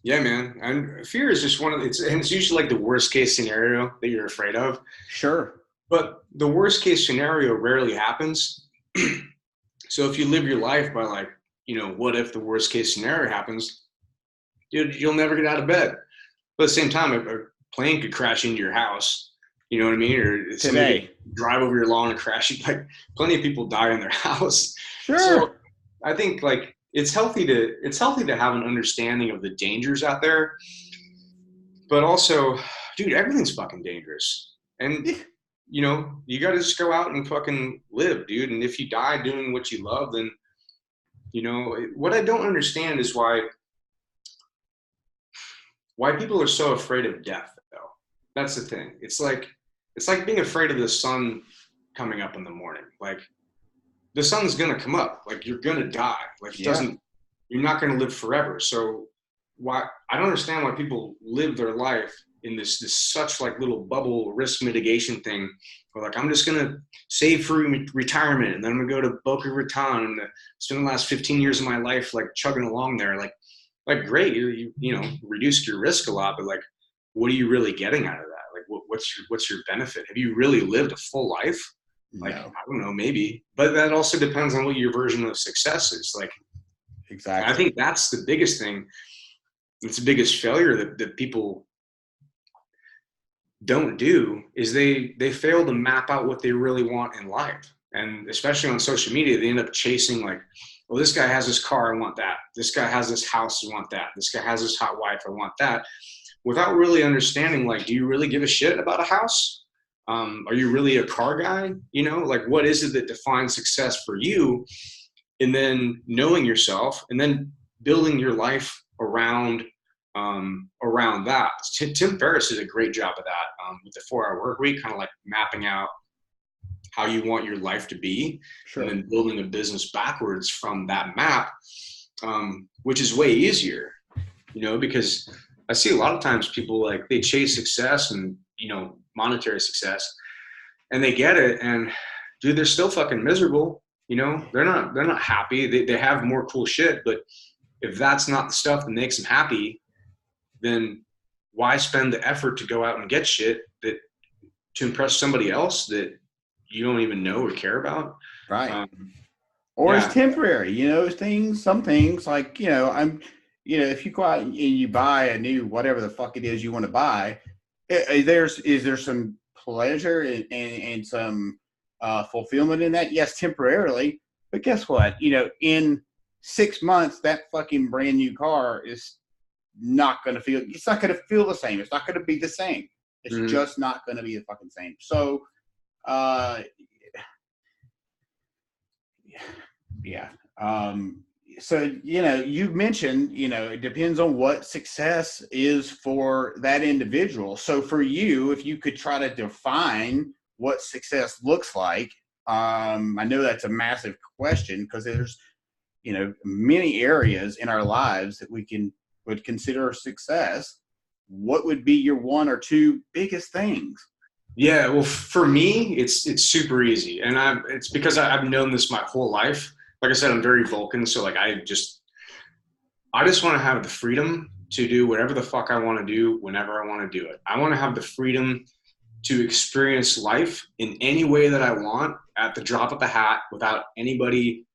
Yeah, man. And fear is just and it's usually like the worst case scenario that you're afraid of. Sure. But the worst case scenario rarely happens. So if you live your life by like, what if the worst case scenario happens, dude, you'll never get out of bed. But at the same time, a plane could crash into your house. You know what I mean? Or somebody could drive over your lawn and crash. Like, plenty of people die in their house. Sure. So I think like it's healthy to have an understanding of the dangers out there. But also, dude, everything's fucking dangerous. And you got to just go out and fucking live, dude. And if you die doing what you love, then what I don't understand is why people are so afraid of death, though. That's the thing. It's like being afraid of the sun coming up in the morning. Like, the sun's gonna come up. Like, you're gonna die. Like, you're not gonna live forever. So why I don't understand why people live their life in this such like little bubble risk mitigation thing. Or like, I'm just gonna save for retirement, and then I'm gonna go to Boca Raton and spend the last 15 years of my life like chugging along there. Like great, you reduced your risk a lot, but like, what are you really getting out of that? Like, what's your benefit? Have you really lived a full life? Like, no. I don't know, maybe, but that also depends on what your version of success is. Like, exactly. I think that's the biggest thing. It's the biggest failure that people don't do is they fail to map out what they really want in life. And especially on social media, they end up chasing like, well, this guy has this car, I want that. This guy has this house, I want that. This guy has this hot wife, I want that. Without really understanding, like, do you really give a shit about a house? Are you really a car guy? You know, like, what is it that defines success for you? And then knowing yourself, and then building your life around that. Tim Ferriss did a great job of that with the 4-Hour Work Week, kind of like mapping out how you want your life to be, Sure. and then building a business backwards from that map, which is way easier, you know, because I see a lot of times people like they chase success and, you know, monetary success, and they get it, and dude, they're still fucking miserable. You know, they're not happy. They have more cool shit, but if that's not the stuff that makes them happy, then why spend the effort to go out and get shit that to impress somebody else that you don't even know or care about? Right. Or Yeah. it's temporary, you know, some things like, you know, if you go out and you buy a new, whatever the fuck it is you want to buy, is there some pleasure and some fulfillment in that? Yes, temporarily. But guess what? You know, in 6 months, that fucking brand new car is not going to feel, it's not going to feel the same. It's not going to be the same. It's just not going to be the fucking same. So, yeah. So, you know, you mentioned, you know, it depends on what success is for that individual. So for you, if you could try to define what success looks like, I know that's a massive question because there's, you know, many areas in our lives that would consider success. What would be your one or two biggest things? Yeah, well, for me, it's super easy, and it's because I've known this my whole life. Like I said, I'm very Vulcan, so like I just want to have the freedom to do whatever the fuck I want to do whenever I want to do it. I want to have the freedom to experience life in any way that I want at the drop of a hat without anybody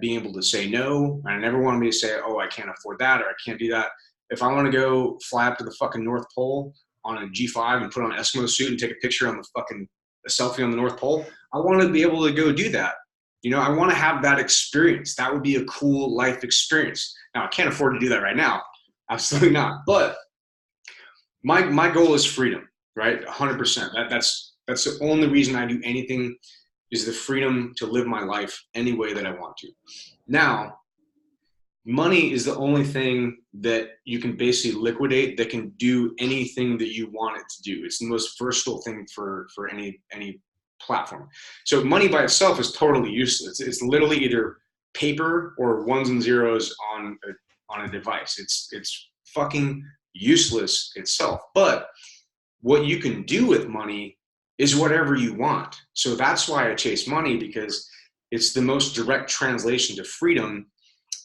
being able to say no. And I never want me to say, oh, I can't afford that or I can't do that. If I want to go fly up to the fucking North Pole on a G5 and put on an Eskimo suit and take a picture on the fucking a selfie on the North Pole, I want to be able to go do that. You know, I want to have that experience. That would be a cool life experience. Now, I can't afford to do that right now. Absolutely not. But my goal is freedom, right? 100%. That's the only reason I do anything is the freedom to live my life any way that I want to. Now, money is the only thing that you can basically liquidate that can do anything that you want it to do. It's the most versatile thing for any platform. So money by itself is totally useless. It's literally either paper or ones and zeros on a device. It's fucking useless itself. But what you can do with money is whatever you want. So that's why I chase money, because it's the most direct translation to freedom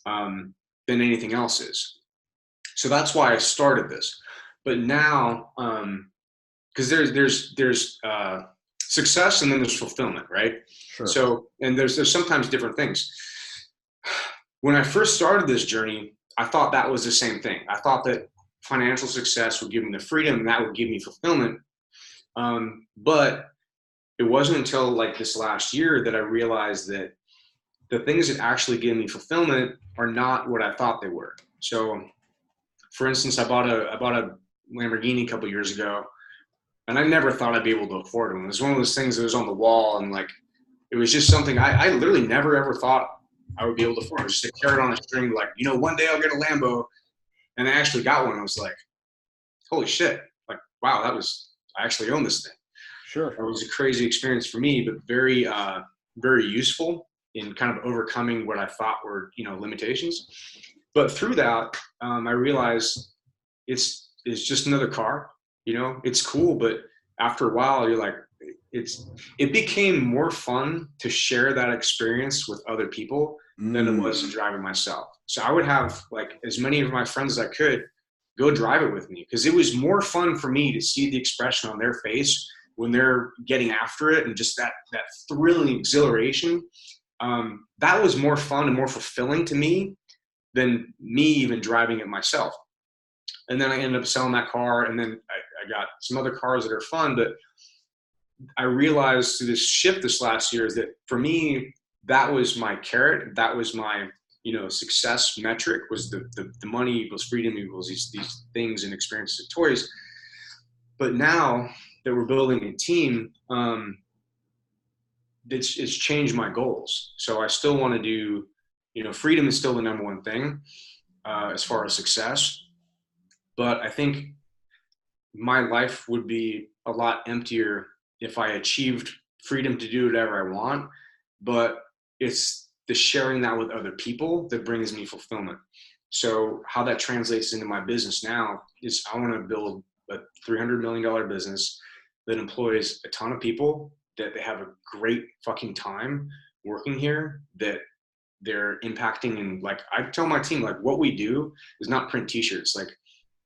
than anything else is. So that's why I started this. But now, because there's success and then there's fulfillment, right? Sure. So, and there's sometimes different things. When I first started this journey, I thought that was the same thing. I thought that financial success would give me the freedom and that would give me fulfillment. But it wasn't until like this last year that I realized that the things that actually give me fulfillment are not what I thought they were. So, for instance, I bought a Lamborghini a couple years ago, and I never thought I'd be able to afford them. It was one of those things that was on the wall, and like it was just something I literally never ever thought I would be able to afford. It was just a carrot on a string, like, you know, one day I'll get a Lambo, and I actually got one. I was like, holy shit! Like, wow, I actually own this thing. Sure. It was a crazy experience for me, but very very useful in kind of overcoming what I thought were, you know, limitations. But through that, I realized it's just another car. You know, it's cool, but after a while, you're like, it became more fun to share that experience with other people than it was to drive it myself. So I would have like as many of my friends as I could go drive it with me, because it was more fun for me to see the expression on their face when they're getting after it, and just that thrilling exhilaration. That was more fun and more fulfilling to me than me even driving it myself. And then I ended up selling that car, and then I I got some other cars that are fun, but I realized through this shift this last year is that for me, that was my carrot. That was my, success metric, was the money equals freedom equals these things and experiences and toys. But now that we're building a team, it's changed my goals. So I still want to do, freedom is still the number one thing as far as success. But I think my life would be a lot emptier if I achieved freedom to do whatever I want. But it's the sharing that with other people that brings me fulfillment. So how that translates into my business now is I want to build a $300 million business that employs a ton of people, that they have a great fucking time working here, that they're impacting. And like, I tell my team, like, what we do is not print t-shirts. Like,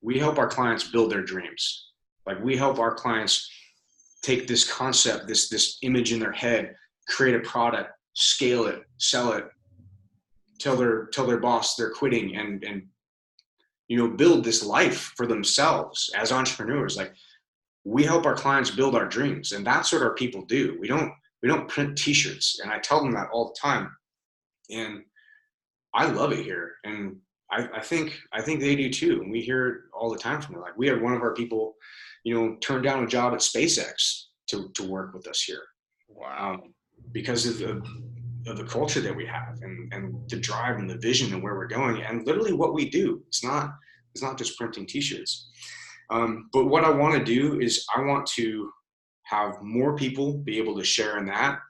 we help our clients build their dreams. Like, we help our clients take this concept, this image in their head, create a product, scale it, sell it, tell their boss they're quitting, and build this life for themselves as entrepreneurs. Like, we help our clients build our dreams, and that's what our people do. We don't print t-shirts, and I tell them that all the time, and I love it here, and I think they do too. And we hear it all the time from them. Like, we had one of our people, turn down a job at SpaceX to work with us here. Wow. Because of the culture that we have, and the drive and the vision and where we're going, and literally what we do. It's not just printing t-shirts. But what I want to do is I want to have more people be able to share in that.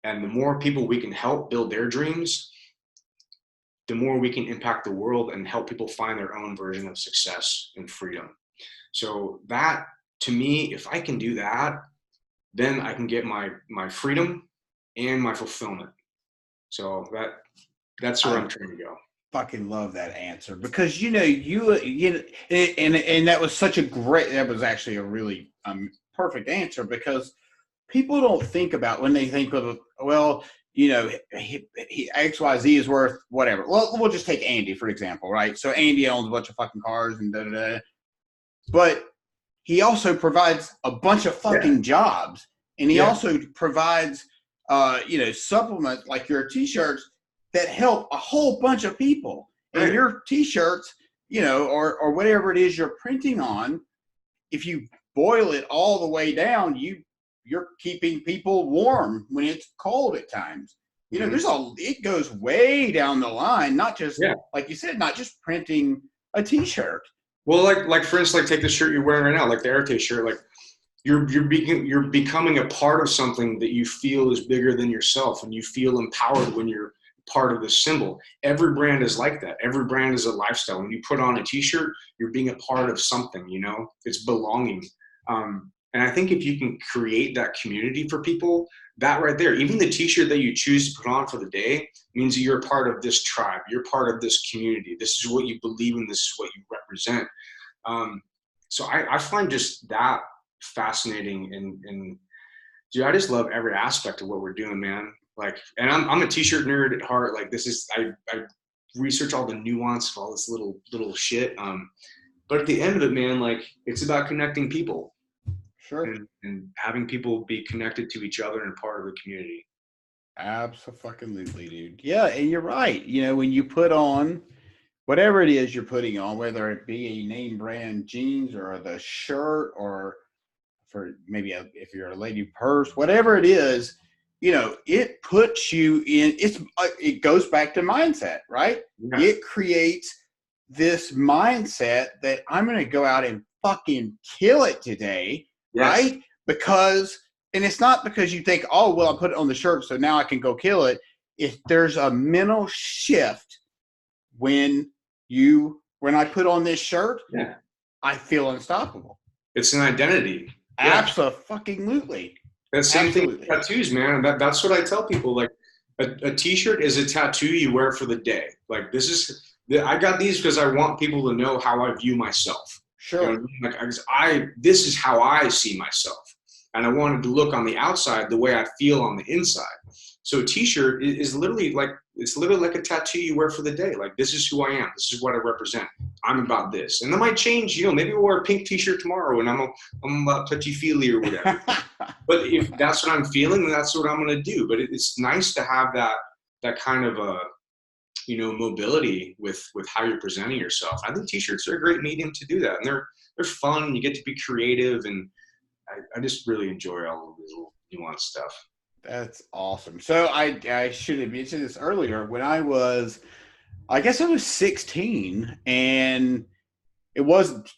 And the more people we can help build their dreams, the more we can impact the world and help people find their own version of success and freedom. So that, to me, if I can do that, then I can get my freedom and my fulfillment. So that's where I'm trying to go. Fucking love that answer, because and that was actually a really perfect answer, because people don't think about, when they think of, well, XYZ is worth whatever. Well, we'll just take Andy for example, right? So Andy owns a bunch of fucking cars and but he also provides a bunch of fucking jobs, and he also provides supplements like your t-shirts that help a whole bunch of people. And your t-shirts, or whatever it is you're printing on, if you boil it all the way down, you're keeping people warm when it's cold at times. It goes way down the line, not just like you said, not just printing a t-shirt. Well, like for instance, like take the shirt you're wearing right now, like the Arete shirt, like you're becoming a part of something that you feel is bigger than yourself, and you feel empowered when you're part of the symbol. Every brand is like that. Every brand is a lifestyle. When you put on a t-shirt, you're being a part of something, it's belonging. And I think if you can create that community for people, that right there, even the t-shirt that you choose to put on for the day means that you're a part of this tribe. You're part of this community. This is what you believe in. This is what you represent. So I find just that fascinating. And dude, I just love every aspect of what we're doing, man. Like, and I'm a t-shirt nerd at heart. Like, I research all the nuance of all this little shit. But at the end of it, man, like, it's about connecting people. Sure. And having people be connected to each other and part of the community. Absolutely, dude. Yeah, and you're right. When you put on whatever it is you're putting on, whether it be a name brand jeans or the shirt, or for maybe if you're a lady purse, whatever it is, it puts you in. It goes back to mindset, right? Yeah. It creates this mindset that I'm going to go out and fucking kill it today. Yes. Right? Because, and it's not because you think, oh, well, I put it on the shirt, so now I can go kill it. If there's a mental shift when I put on this shirt, I feel unstoppable. It's an identity. Absolutely. That same thing with tattoos, man. That's what I tell people. Like, a t-shirt is a tattoo you wear for the day. Like, I got these because I want people to know how I view myself. Sure. This is how I see myself. And I wanted to look on the outside the way I feel on the inside. So a t-shirt is literally like, it's literally like a tattoo you wear for the day. Like, this is who I am. This is what I represent. I'm about this. And that might change, you know, maybe we'll wear a pink t-shirt tomorrow and I'm about touchy-feely or whatever. But if that's what I'm feeling, then that's what I'm going to do. But it's nice to have that kind of you know, mobility with how you're presenting yourself. I think t-shirts are a great medium to do that. And they're fun. You get to be creative. And I just really enjoy all of this little nuanced stuff. That's awesome. So I should have mentioned this earlier. When I guess I was 16, and it wasn't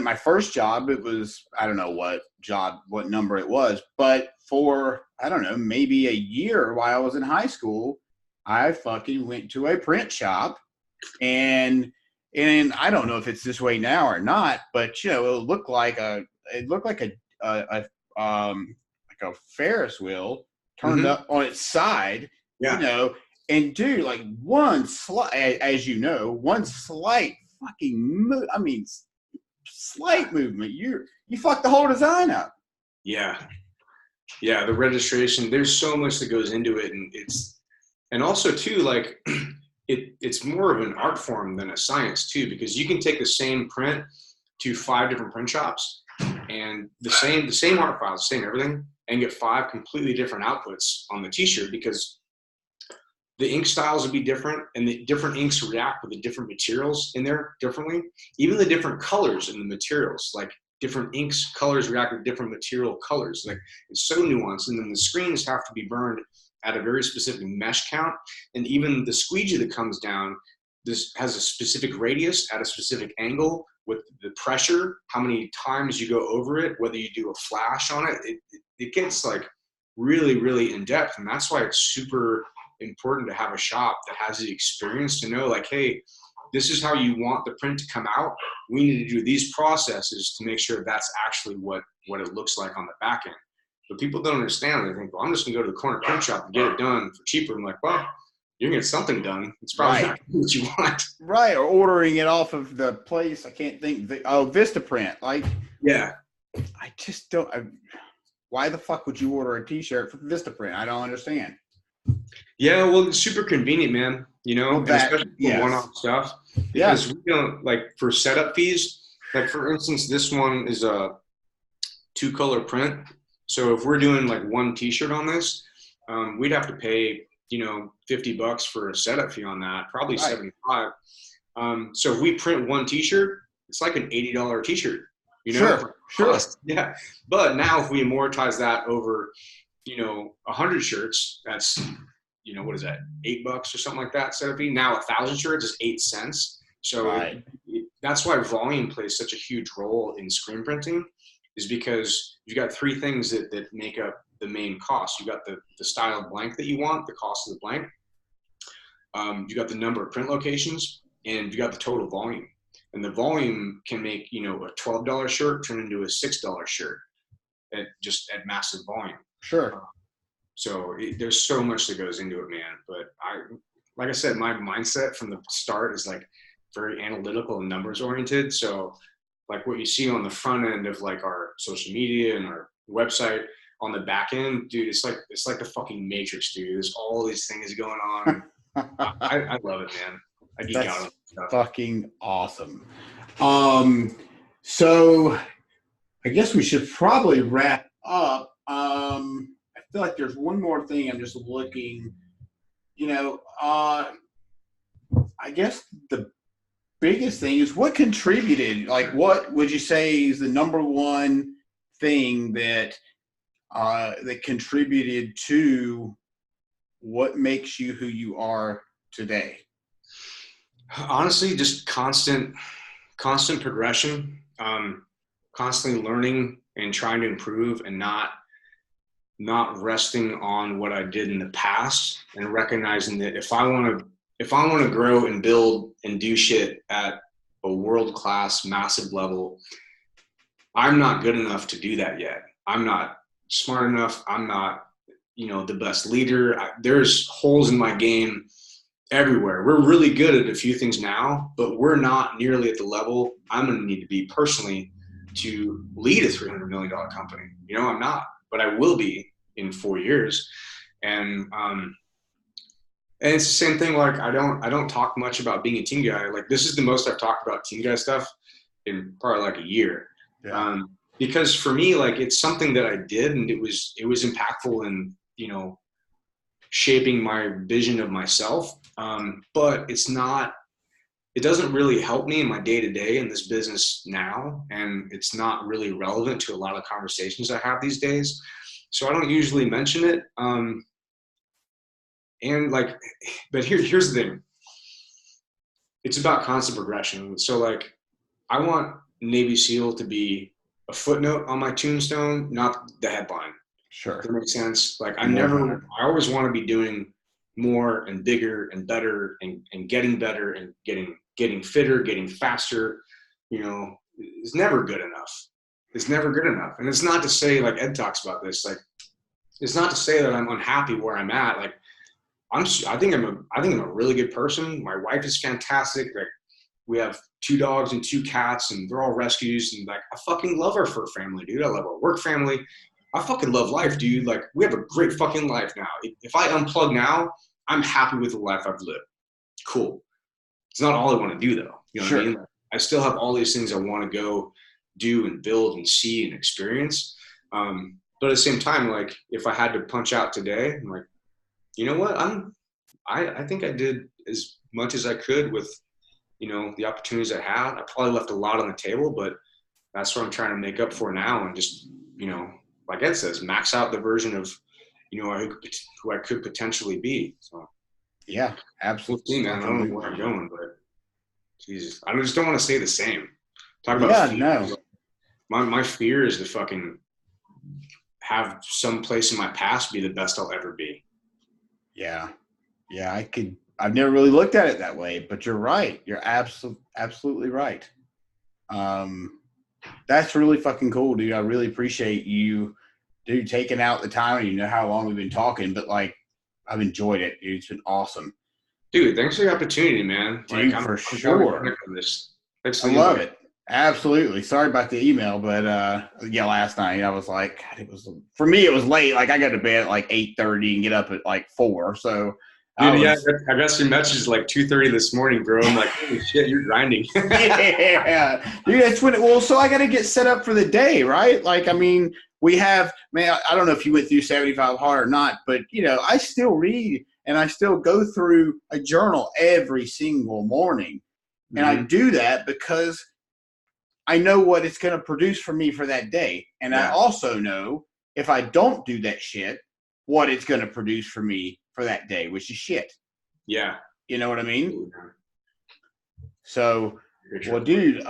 my first job. It was, I don't know what number it was, but for, I don't know, maybe a year while I was in high school, I fucking went to a print shop, and I don't know if it's this way now or not, but you know, it looked like a Ferris wheel turned up on its side, Yeah. you know, and dude, like as you know, one slight fucking slight movement, you fucked the whole design up. Yeah. Yeah. The registration, there's so much that goes into it. And also too, like it's more of an art form than a science too, because you can take the same print to 5 different print shops and the same art file, the same everything, and get 5 completely different outputs on the t-shirt, because the ink styles would be different and the different inks react with the different materials in there differently. Even the different colors in the materials, like different inks colors react with different material colors. Like, it's so nuanced. And then the screens have to be burned at a very specific mesh count. And even the squeegee that comes down, this has a specific radius at a specific angle with the pressure, how many times you go over it, whether you do a flash on it. It gets like really, really in depth. And that's why it's super important to have a shop that has the experience to know, like, hey, this is how you want the print to come out. We need to do these processes to make sure that's actually what it looks like on the back end. But people don't understand. They think, well, I'm just gonna go to the corner print shop and get it done for cheaper. I'm like, well, you're gonna get something done. It's probably not what you want. Right, or ordering it off of the place. I can't think. Vistaprint. Like, yeah, I just don't. Why the fuck would you order a T-shirt from Vistaprint? I don't understand. Yeah, well, it's super convenient, man. You know, especially for one-off stuff. Because we don't, like, for setup fees. Like, for instance, this one is a 2-color print. So if we're doing like one T-shirt on this, we'd have to pay, you know, $50 for a setup fee on that, probably right. 75. So if we print one T-shirt, it's like an $80 T-shirt. You know, sure. Yeah. But now if we amortize that over, you know, 100 shirts, that's, you know, what is that, $8 or something like that setup fee. Now 1,000 shirts is 8 cents. So that's why volume plays such a huge role in screen printing, is because you got 3 things that make up the main cost. You got the style of blank that you want, the cost of the blank. You got the number of print locations, and you got the total volume. And the volume can make, you know, a $12 shirt turn into a $6 shirt at massive volume. Sure. So there's so much that goes into it, man. But like I said, my mindset from the start is like very analytical and numbers oriented. So like what you see on the front end of like our social media and our website, on the back end, dude, it's like the fucking Matrix, dude. There's all these things going on. I love it, man. I geek out on stuff. Fucking awesome. So I guess we should probably wrap up. I feel like there's one more thing I'm just looking, you know, I guess the biggest thing is what contributed, like what would you say is the number one thing that contributed to what makes you who you are today? Honestly, just constant progression, constantly learning and trying to improve, and not resting on what I did in the past, and recognizing that if I want to grow and build and do shit at a world-class, massive level, I'm not good enough to do that yet. I'm not smart enough. I'm not, you know, the best leader. There's holes in my game everywhere. We're really good at a few things now, but we're not nearly at the level I'm going to need to be personally to lead a $300 million company. You know, I'm not, but I will be in 4 years. And it's the same thing. Like I don't talk much about being a team guy. Like this is the most I've talked about team guy stuff in probably like a year. Yeah. Because for me, like it's something that I did, and it was impactful in shaping my vision of myself. But it doesn't really help me in my day to day in this business now, and it's not really relevant to a lot of conversations I have these days. So I don't usually mention it. And like, but here's the thing. It's about constant progression. So like, I want Navy SEAL to be a footnote on my tombstone, not the headline. Sure. Does that make sense? Like I 100. always want to be doing more and bigger and better and getting better and getting fitter, getting faster. It's never good enough. It's never good enough. And it's not to say, like Ed talks about this, like, it's not to say that I'm unhappy where I'm at. Like, I think I'm a really good person. My wife is fantastic. Like, we have 2 dogs and 2 cats, and they're all rescues. And like, I fucking love our fur family, dude. I love our work family. I fucking love life, dude. Like, we have a great fucking life now. If I unplug now, I'm happy with the life I've lived. Cool. It's not all I want to do, though. You know Sure. what I mean? I still have all these things I want to go do and build and see and experience. But at the same time, like, if I had to punch out today, I'm like, you know what? I think I did as much as I could with, the opportunities I had. I probably left a lot on the table, but that's what I'm trying to make up for now. And just, like Ed says, max out the version of, who I could potentially be. So Yeah, absolutely. we'll see, man. I don't know where I'm going, but Jesus, I just don't want to stay the same. Talk about Yeah, fear. no. My fear is to fucking have some place in my past be the best I'll ever be. Yeah. Yeah, I've never really looked at it that way, but you're right. You're absolutely right. That's really fucking cool, dude. I really appreciate you, dude, taking out the time. You know how long we've been talking, but like, I've enjoyed it, dude. It's been awesome. Dude, thanks for the opportunity, man. Dude, like, for I'm sure. Thanks I love it. Absolutely. Sorry about the email, but yeah, last night I was like, for me it was late. Like I got to bed at like 8:30 and get up at like 4. So dude, I got your message like 2:30 this morning, bro. I'm like, holy shit, you're grinding. Yeah, dude, that's when. So I got to get set up for the day, right? Like, I mean, we have, man. I don't know if you went through 75 hard or not, but I still read and I still go through a journal every single morning, and I do that because I know what it's going to produce for me for that day, and I also know if I don't do that shit, what it's going to produce for me for that day, which is shit. Yeah. You know what I mean? So, well, dude,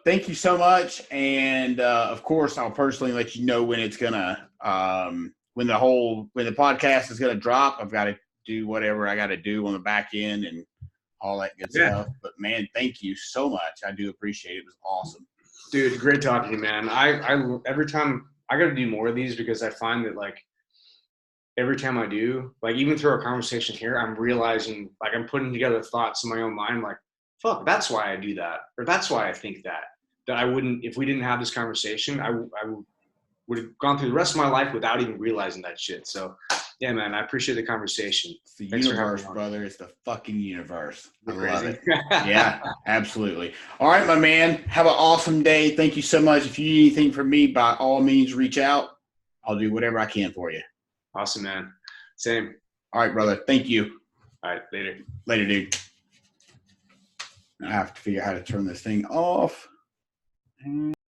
thank you so much. And, of course, I'll personally let you know when it's going to, when the podcast is going to drop. I've got to do whatever I got to do on the back end and all that good stuff. But, man, thank you so much. I do appreciate it. It was awesome. Dude, great talking to you, man. I every time I got to do more of these because I find that like every time I do, like even through our conversation here, I'm realizing like I'm putting together thoughts in my own mind, like, fuck, that's why I do that, or that's why I think that I wouldn't, if we didn't have this conversation, I would have gone through the rest of my life without even realizing that shit. So yeah, man, I appreciate the conversation. It's the universe, brother. It's the fucking universe. I love it. Crazy. Yeah, absolutely. All right, my man. Have an awesome day. Thank you so much. If you need anything from me, by all means, reach out. I'll do whatever I can for you. Awesome, man. Same. All right, brother. Thank you. All right, later. Later, dude. I have to figure out how to turn this thing off.